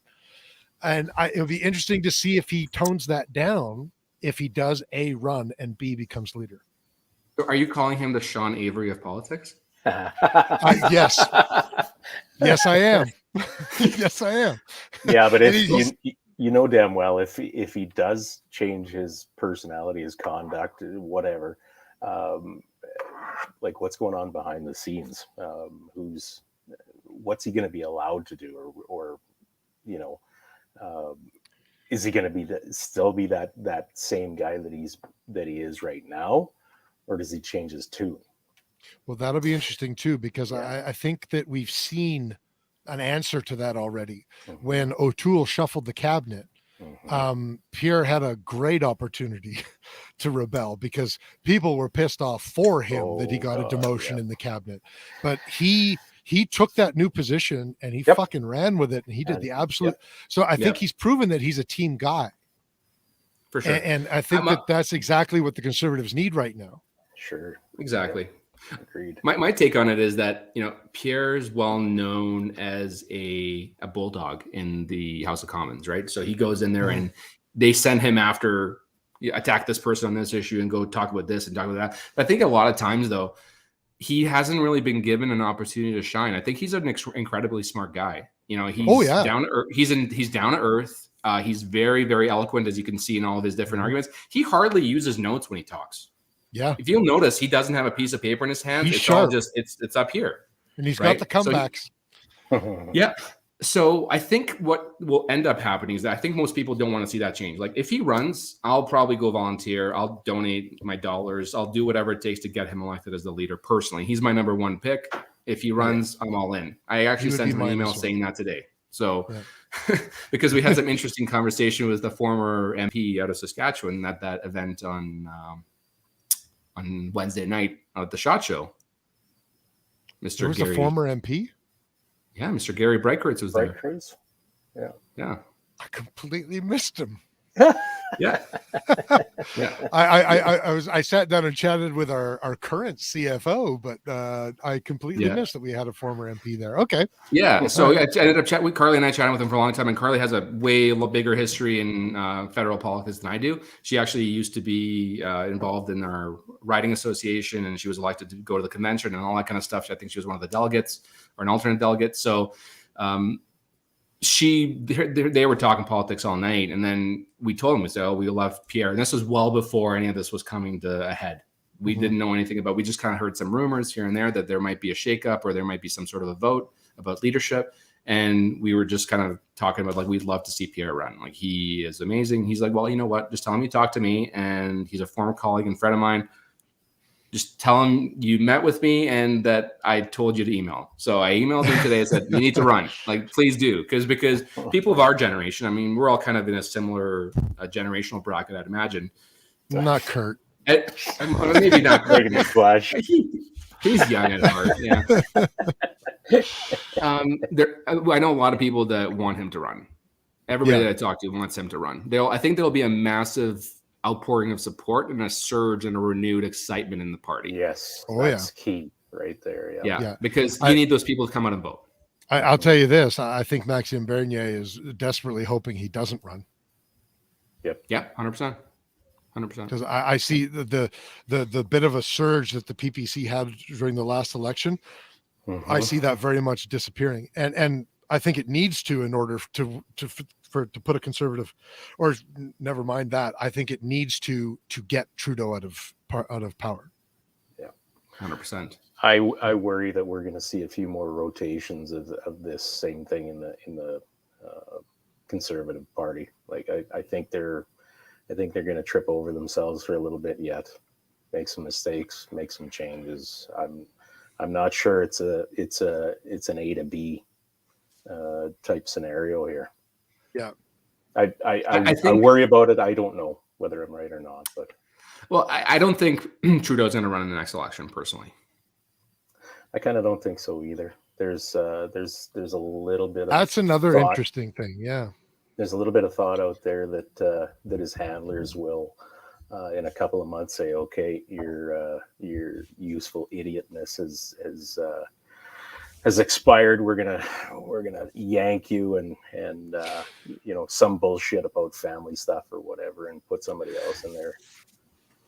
And it'll be interesting to see if he tones that down, if he does A, run, and B, becomes leader. So are you calling him the Sean Avery of politics? Yes. Yes, I am. Yes, I am. Yeah, but And if you know damn well if he does change his personality, his conduct, whatever, like what's going on behind the scenes? What's he going to be allowed to do, or you know, is he going to be still be that same guy that he is right now, or does he change his tune? Well, that'll be interesting too, because Yeah. I think that we've seen an answer to that already. Mm-hmm. When O'Toole shuffled the cabinet, Pierre had a great opportunity to rebel because people were pissed off for him that he got a demotion in the cabinet. But he took that new position and he fucking ran with it, and he did the absolute. So I think he's proven that he's a team guy. For sure. And I think that's exactly what the Conservatives need right now. Sure. Exactly. Agreed. My take on it is that, you know, Pierre's well known as a bulldog in the House of Commons, right? So he goes in there and they send him after, attack this person on this issue and go talk about this and talk about that. But I think a lot of times, though, he hasn't really been given an opportunity to shine. I think he's an incredibly smart guy. You know, he's down to earth. He's down to earth. He's very, very eloquent, as you can see in all of his different arguments. He hardly uses notes when he talks. Yeah. If you'll notice, he doesn't have a piece of paper in his hand. He's it's sharp. all just it's up here. And he's right? got the comebacks. Yeah. So I think what will end up happening is that I think most people don't want to see that change. Like if he runs, I'll probably go volunteer. I'll donate my dollars. I'll do whatever it takes to get him elected as the leader personally. He's my number one pick. If he runs, I'm all in. I actually sent him an email saying that today. So because we had some interesting conversation with the former MP out of Saskatchewan at that event on Wednesday night at the SHOT Show. Mr. Was Gary, the former MP? Yeah, Mr. Gary Breitkertz was there. Yeah. I completely missed him. Yeah. I sat down and chatted with our current CFO, but I completely missed that we had a former MP there. Okay. Yeah. So I ended up chatting with Carly, and I chatted with him for a long time. And Carly has a way bigger history in federal politics than I do. She actually used to be involved in our riding association, and she was elected to go to the convention and all that kind of stuff. I think she was one of the delegates or an alternate delegate. So they were talking politics all night, and then we told him, we said, we love Pierre, and this was well before any of this was coming to a head. We didn't know anything about. We just kind of heard some rumors here and there that there might be a shakeup or there might be some sort of a vote about leadership, and we were just kind of talking about like we'd love to see Pierre run. Like he is amazing. He's like, well, you know what? Just tell him you talked to me, and he's a former colleague and friend of mine. Just tell him you met with me and that I told you to email. So I emailed him today and said, you need to run. Like, please do. Because people of our generation, I mean, we're all kind of in a similar generational bracket, I'd imagine. Not Kurt. Maybe not Kurt. He's young at heart. Yeah. I know a lot of people that want him to run. Everybody that I talk to wants him to run. I think there'll be a massive outpouring of support and a surge and a renewed excitement in the party. Yes. That's key. right there. Yeah. Yeah. Because you need those people to come out and vote. I'll tell you this. I think Maxime Bernier is desperately hoping he doesn't run. Yep. Yeah, 100%. 100%. Because I see the bit of a surge that the PPC had during the last election. Mm-hmm. I see that very much disappearing, and I think it needs to in order to put a conservative, or never mind that. I think it needs to get Trudeau out of power. Yeah, 100%. I worry that we're going to see a few more rotations of this same thing in the Conservative Party. Like I think they're going to trip over themselves for a little bit yet, make some mistakes, make some changes. I'm not sure it's an A to B type scenario here. Yeah, I worry about it. I don't know whether I'm right or not, but I don't think Trudeau's going to run in the next election personally. I kind of don't think so either. There's a little bit of that's another thought. Interesting thing. Yeah, there's a little bit of thought out there that his handlers will in a couple of months say, okay, your useful idiotness has expired. We're gonna yank you and some bullshit about family stuff or whatever and put somebody else in there.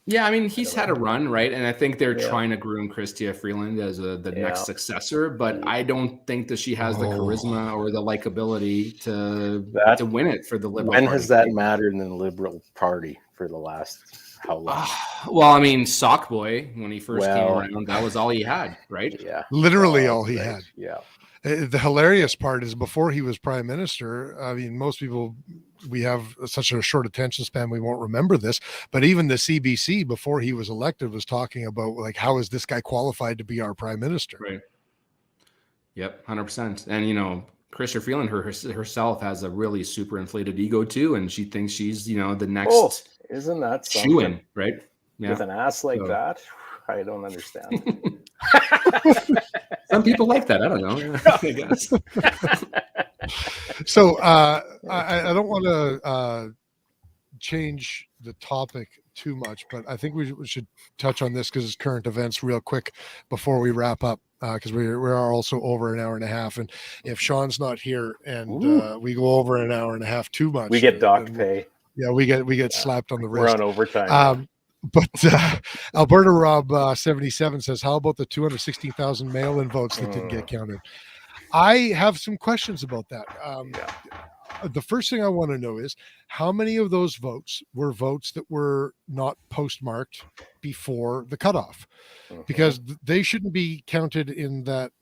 Yeah, I mean, he's had a run, right? And I think they're trying to groom Chrystia Freeland as the next successor, but I don't think that she has the charisma or the likability to win it for the Liberal Party. When has that mattered in the Liberal Party for the last how long? Well, I mean, Sock Boy, when he first came around, that was all he had, right? Yeah. Literally all he had. Yeah. The hilarious part is before he was prime minister, I mean, most people, we have such a short attention span, we won't remember this, but even the CBC before he was elected was talking about like, how is this guy qualified to be our prime minister? Right. Yep. 100%. And, Chrystia Freeland herself has a really super inflated ego too. And she thinks she's, the next isn't that shoo-in, right? Yeah. With an ass like that, I don't understand. Some people like that. I don't know. I guess. So I don't want to change the topic too much, but I think we should touch on this because it's current events real quick before we wrap up, because we are also over an hour and a half. And if Sean's not here and we go over an hour and a half too much, we get docked pay. Yeah, we get slapped on the wrist. We're on overtime. But Alberta Rob 77 says, how about the 216,000 mail-in votes that didn't get counted? I have some questions about that. The first thing I want to know is how many of those votes were votes that were not postmarked before the cutoff? Because they shouldn't be counted in that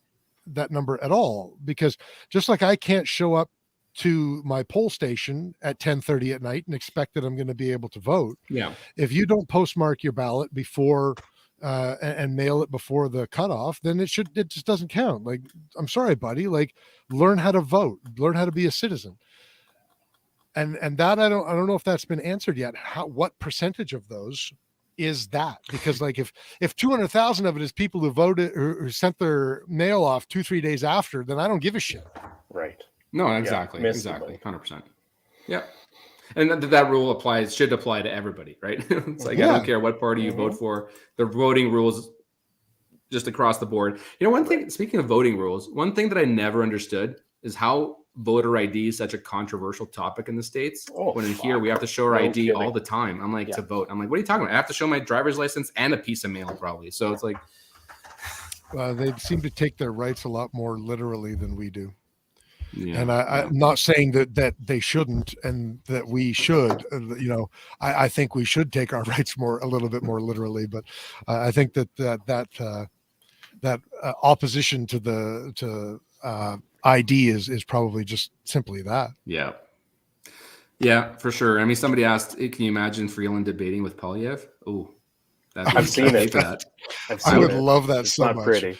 number at all. Because just like I can't show up to my poll station at 10:30 at night and expect that I'm going to be able to vote. Yeah. If you don't postmark your ballot before and mail it before the cutoff, then it just doesn't count. Like, I'm sorry, buddy. Like, learn how to vote, learn how to be a citizen. And that I don't know if that's been answered yet. What percentage of those is that? Because like if 200,000 of it is people who voted or who sent their mail off 2-3 days after, then I don't give a shit. Right. No, exactly. 100%. Yeah. And that rule should apply to everybody, right? It's like, I don't care what party you vote for. The voting rules just across the board. One thing, speaking of voting rules, one thing that I never understood is how voter ID is such a controversial topic in the States. When in here, we have to show our ID all the time. I'm like, to vote. I'm like, what are you talking about? I have to show my driver's license and a piece of mail probably. So it's like. They seem to take their rights a lot more literally than we do. Yeah. And I'm not saying that they shouldn't and that we should. I think we should take our rights a little bit more literally. But I think that opposition to ID is probably just simply that. Yeah. Yeah, for sure. I mean, somebody asked, can you imagine Freeland debating with Polyev? Oh, I've seen it. I would love that it's so not much. Pretty.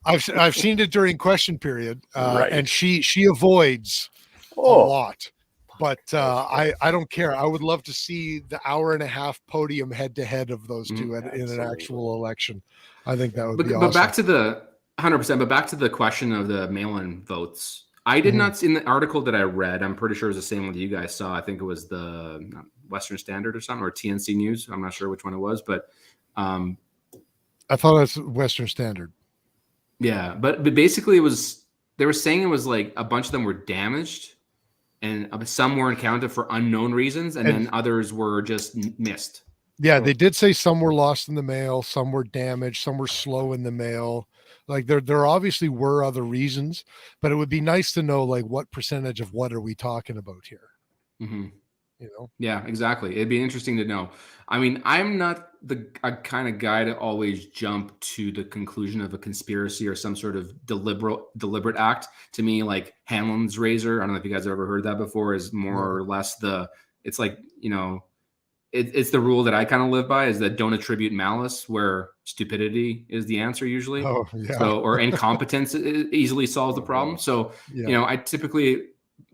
I've seen it during question period, and she avoids a lot, but I don't care. I would love to see the hour and a half podium head to head of those two in an actual election. I think that would be awesome. But back to the 100%. But back to the question of the mail-in votes. I did not see in the article that I read. I'm pretty sure it was the same one that you guys saw. I think it was the Western Standard or something, or TNC News. I'm not sure which one it was, but I thought it was Western Standard. Yeah, but basically they were saying it was like a bunch of them were damaged, and some were encountered for unknown reasons, and then others were just missed. Yeah, they did say some were lost in the mail, some were damaged, some were slow in the mail. Like there obviously were other reasons, but it would be nice to know like what percentage of what are we talking about here? Mm-hmm. You know? Yeah, exactly. It'd be interesting to know. I mean, I'm not the kind of guy to always jump to the conclusion of a conspiracy or some sort of deliberate act. To me, like Hanlon's razor, I don't know if you guys have ever heard that before, is more or less it's like, it's the rule that I kind of live by, is that don't attribute malice where stupidity is the answer usually. Oh, yeah. So, or incompetence easily solves the problem. So, I typically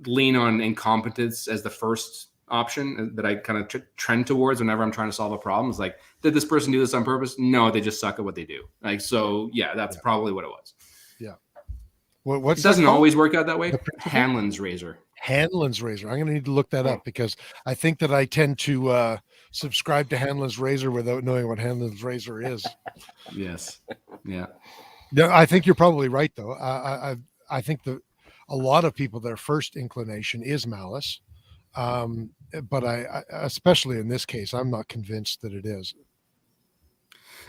lean on incompetence as the first option that I kind of trend towards whenever I'm trying to solve a problem. Is like, did this person do this on purpose? No, they just suck at what they do. Like, so yeah, that's probably what it was. Yeah. What's it doesn't always work out that way. Hanlon's razor. Hanlon's razor. I'm going to need to look that up because I think that I tend to subscribe to Hanlon's razor without knowing what Hanlon's razor is. Yes. Yeah. No, I think you're probably right though. I think that a lot of people, their first inclination is malice. But I, especially in this case, I'm not convinced that it is.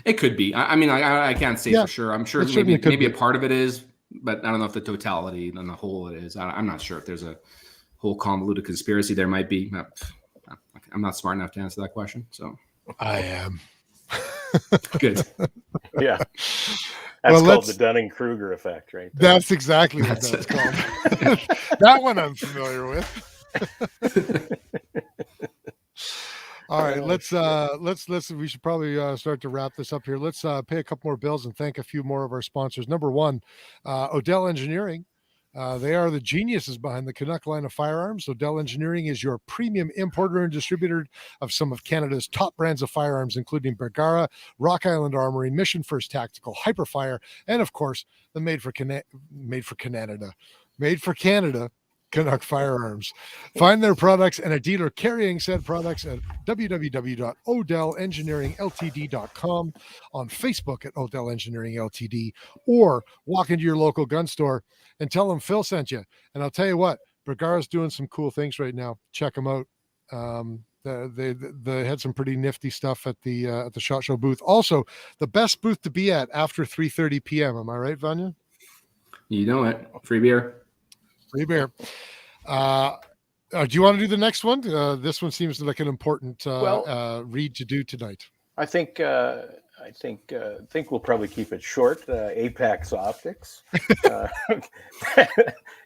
It could be. I mean, I can't say for sure. I'm sure maybe a part of it is, but I don't know if the totality and the whole it is. I'm not sure if there's a whole convoluted conspiracy. There might be. I'm not smart enough to answer that question. So I am. Good. Yeah. That's called the Dunning-Kruger effect, right? That's exactly what that's called. That one I'm familiar with. All right, let's we should probably start to wrap this up here. Let's pay a couple more bills and thank a few more of our sponsors. Number one, Odell Engineering. They are the geniuses behind the Canuck line of firearms. Odell Engineering is your premium importer and distributor of some of Canada's top brands of firearms, including Bergara, Rock Island Armory, Mission First Tactical, Hyperfire, and of course the made for Canada Canuck firearms. Find their products and a dealer carrying said products at www.odellengineeringltd.com, on Facebook at Odell Engineering Ltd, or walk into your local gun store and tell them Phil sent you. And I'll tell you what, Bergara's doing some cool things right now. Check them out. They had some pretty nifty stuff at the SHOT Show booth. Also, the best booth to be at after 3:30 p.m. Am I right, Vanya? You know it. Free beer. Free beer. Do you want to do the next one? This one seems like an important read to do tonight. I think we'll probably keep it short. Apex Optics.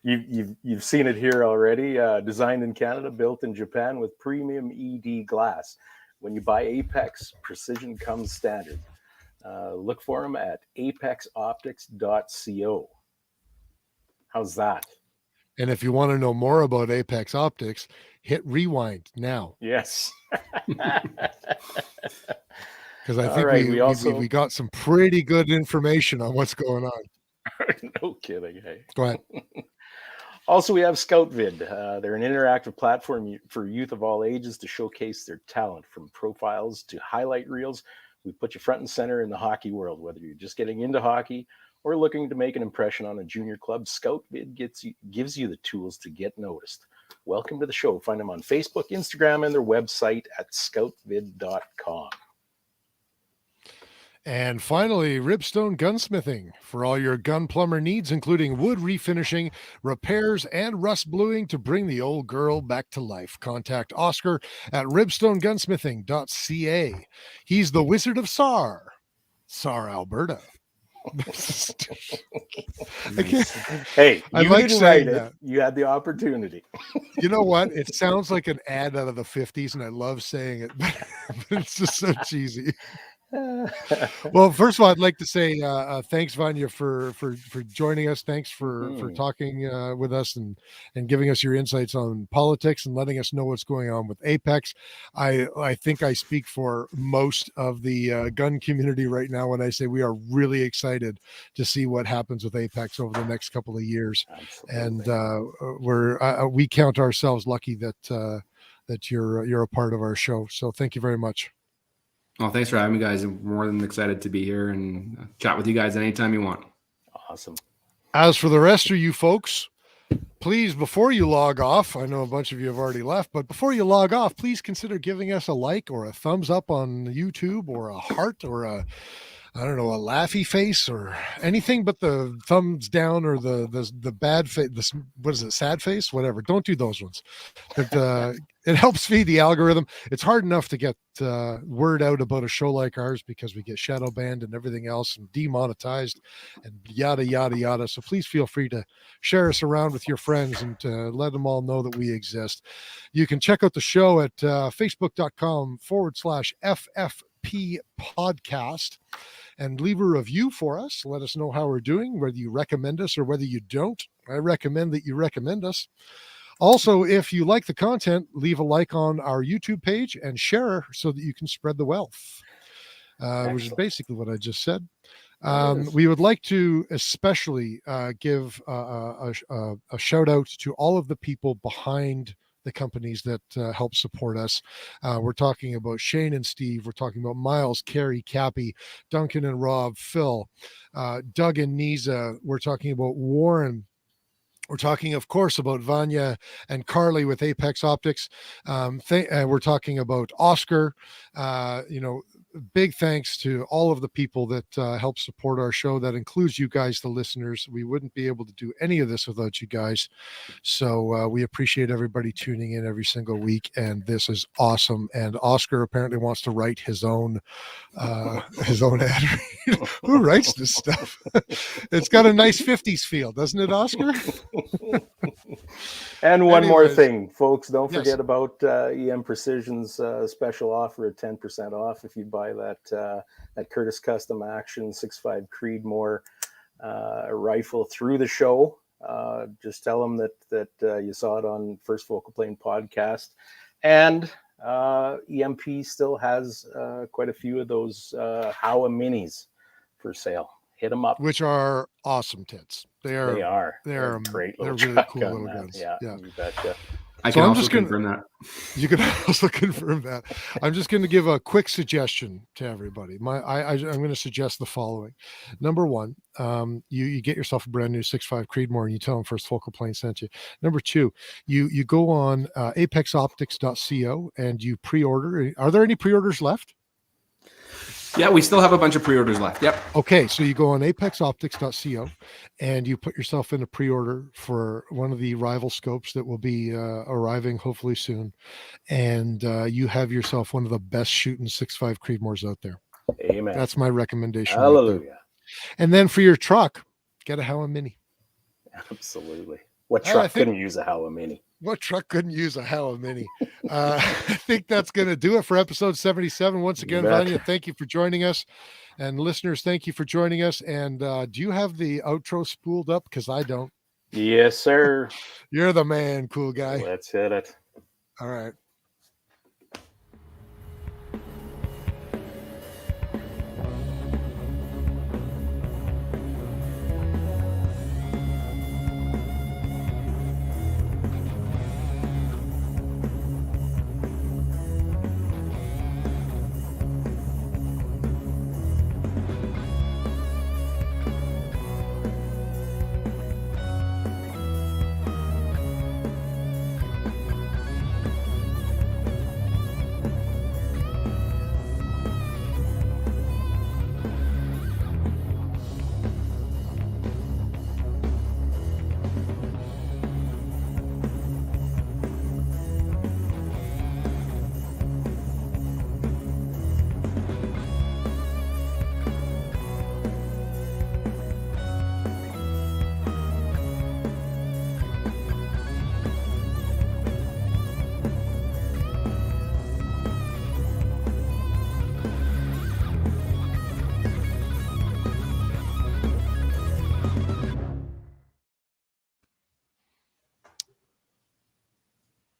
You've seen it here already. Designed in Canada, built in Japan with premium ED glass. When you buy Apex, precision comes standard. Look for them at apexoptics.co. How's that? And if you want to know more about Apex Optics, hit rewind now. Yes. Because I think we got some pretty good information on what's going on. No kidding. Hey. Go ahead. Also, we have ScoutVid. They're an interactive platform for youth of all ages to showcase their talent, from profiles to highlight reels. We put you front and center in the hockey world, whether you're just getting into hockey or looking to make an impression on a junior club. ScoutVid gives you the tools to get noticed. Welcome to the show. Find them on Facebook, Instagram, and their website at scoutvid.com. And finally, Ribstone Gunsmithing. For all your gun plumber needs, including wood refinishing, repairs, and rust bluing to bring the old girl back to life. Contact Oscar at ribstonegunsmithing.ca. He's the Wizard of SAR, Alberta. Hey, I like saying that. You had the opportunity. You know what? It sounds like an ad out of the 50s, and I love saying it, but it's just so cheesy. Well, first of all, I'd like to say thanks, Vanya, for joining us. Thanks for talking with us and giving us your insights on politics and letting us know what's going on with Apex. I think I speak for most of the gun community right now when I say we are really excited to see what happens with Apex over the next couple of years. Absolutely. And we count ourselves lucky that you're a part of our show. So thank you very much. Well, thanks for having me, guys. I'm more than excited to be here and chat with you guys anytime you want. Awesome. As for the rest of you folks, please, before you log off, I know a bunch of you have already left, but before you log off, please consider giving us a like or a thumbs up on YouTube, or a heart, or a laughy face, or anything but the thumbs down, or the bad face. What is it? Sad face? Whatever. Don't do those ones. It helps feed the algorithm. It's hard enough to get word out about a show like ours because we get shadow banned and everything else and demonetized and yada, yada, yada. So please feel free to share us around with your friends and let them all know that we exist. You can check out the show at facebook.com/FFP podcast and leave a review for us. Let us know how we're doing, whether you recommend us or whether you don't. I recommend that you recommend us. Also, if you like the content, leave a like on our YouTube page and share so that you can spread the wealth, which is basically what I just said. We would like to especially give a shout out to all of the people behind the companies that help support us. We're talking about Shane and Steve. We're talking about Miles, Carrie, Cappy, Duncan and Rob, Phil, Doug and Niza. We're talking about Warren. We're talking, of course, about Vanja and Carly with Apex Optics. We're talking about Oscar. Big thanks to all of the people that help support our show. That includes you guys, the listeners. We wouldn't be able to do any of this without you guys. So we appreciate everybody tuning in every single week. And this is awesome. And Oscar apparently wants to write his own ad. Who writes this stuff? It's got a nice 50s feel, doesn't it, Oscar? And one more Anyways, thing, folks, don't yes. forget about EM Precision's special offer at 10% off if you buy that Curtis Custom Action 6.5 Creedmoor rifle through the show. Just tell them that you saw it on First Focal Plane podcast. And EMP still has quite a few of those Howa minis for sale. Hit them up. Which are awesome tits. They're great. They're little really cool shotgun, little man. guns. Yeah, Yeah. you betcha. I So can I'm also just gonna- confirm that. You can also confirm that. I'm just going to give a quick suggestion to everybody. I'm going to suggest the following. Number one, you get yourself a brand new 6.5 Creedmoor and you tell them First Focal Plane sent you. Number two, you go on apexoptics.co and you pre-order. Are there any pre-orders left? Yeah, we still have a bunch of pre-orders left. Yep. Okay, so you go on apexoptics.co and you put yourself in a pre-order for one of the rival scopes that will be arriving hopefully soon, and you have yourself one of the best shooting 6.5 Creedmoors out there. Amen. That's my recommendation. Right Hallelujah. there. And then for your truck, get a Howa Mini. Absolutely. What I truck think- couldn't use a Howa Mini? What truck couldn't use a Howa Mini? I think that's going to do it for episode 77. Once again, You bet. Vanja, thank you for joining us. And listeners, thank you for joining us. And do you have the outro spooled up? Because I don't. Yes, sir. You're the man, cool guy. Let's hit it. All right.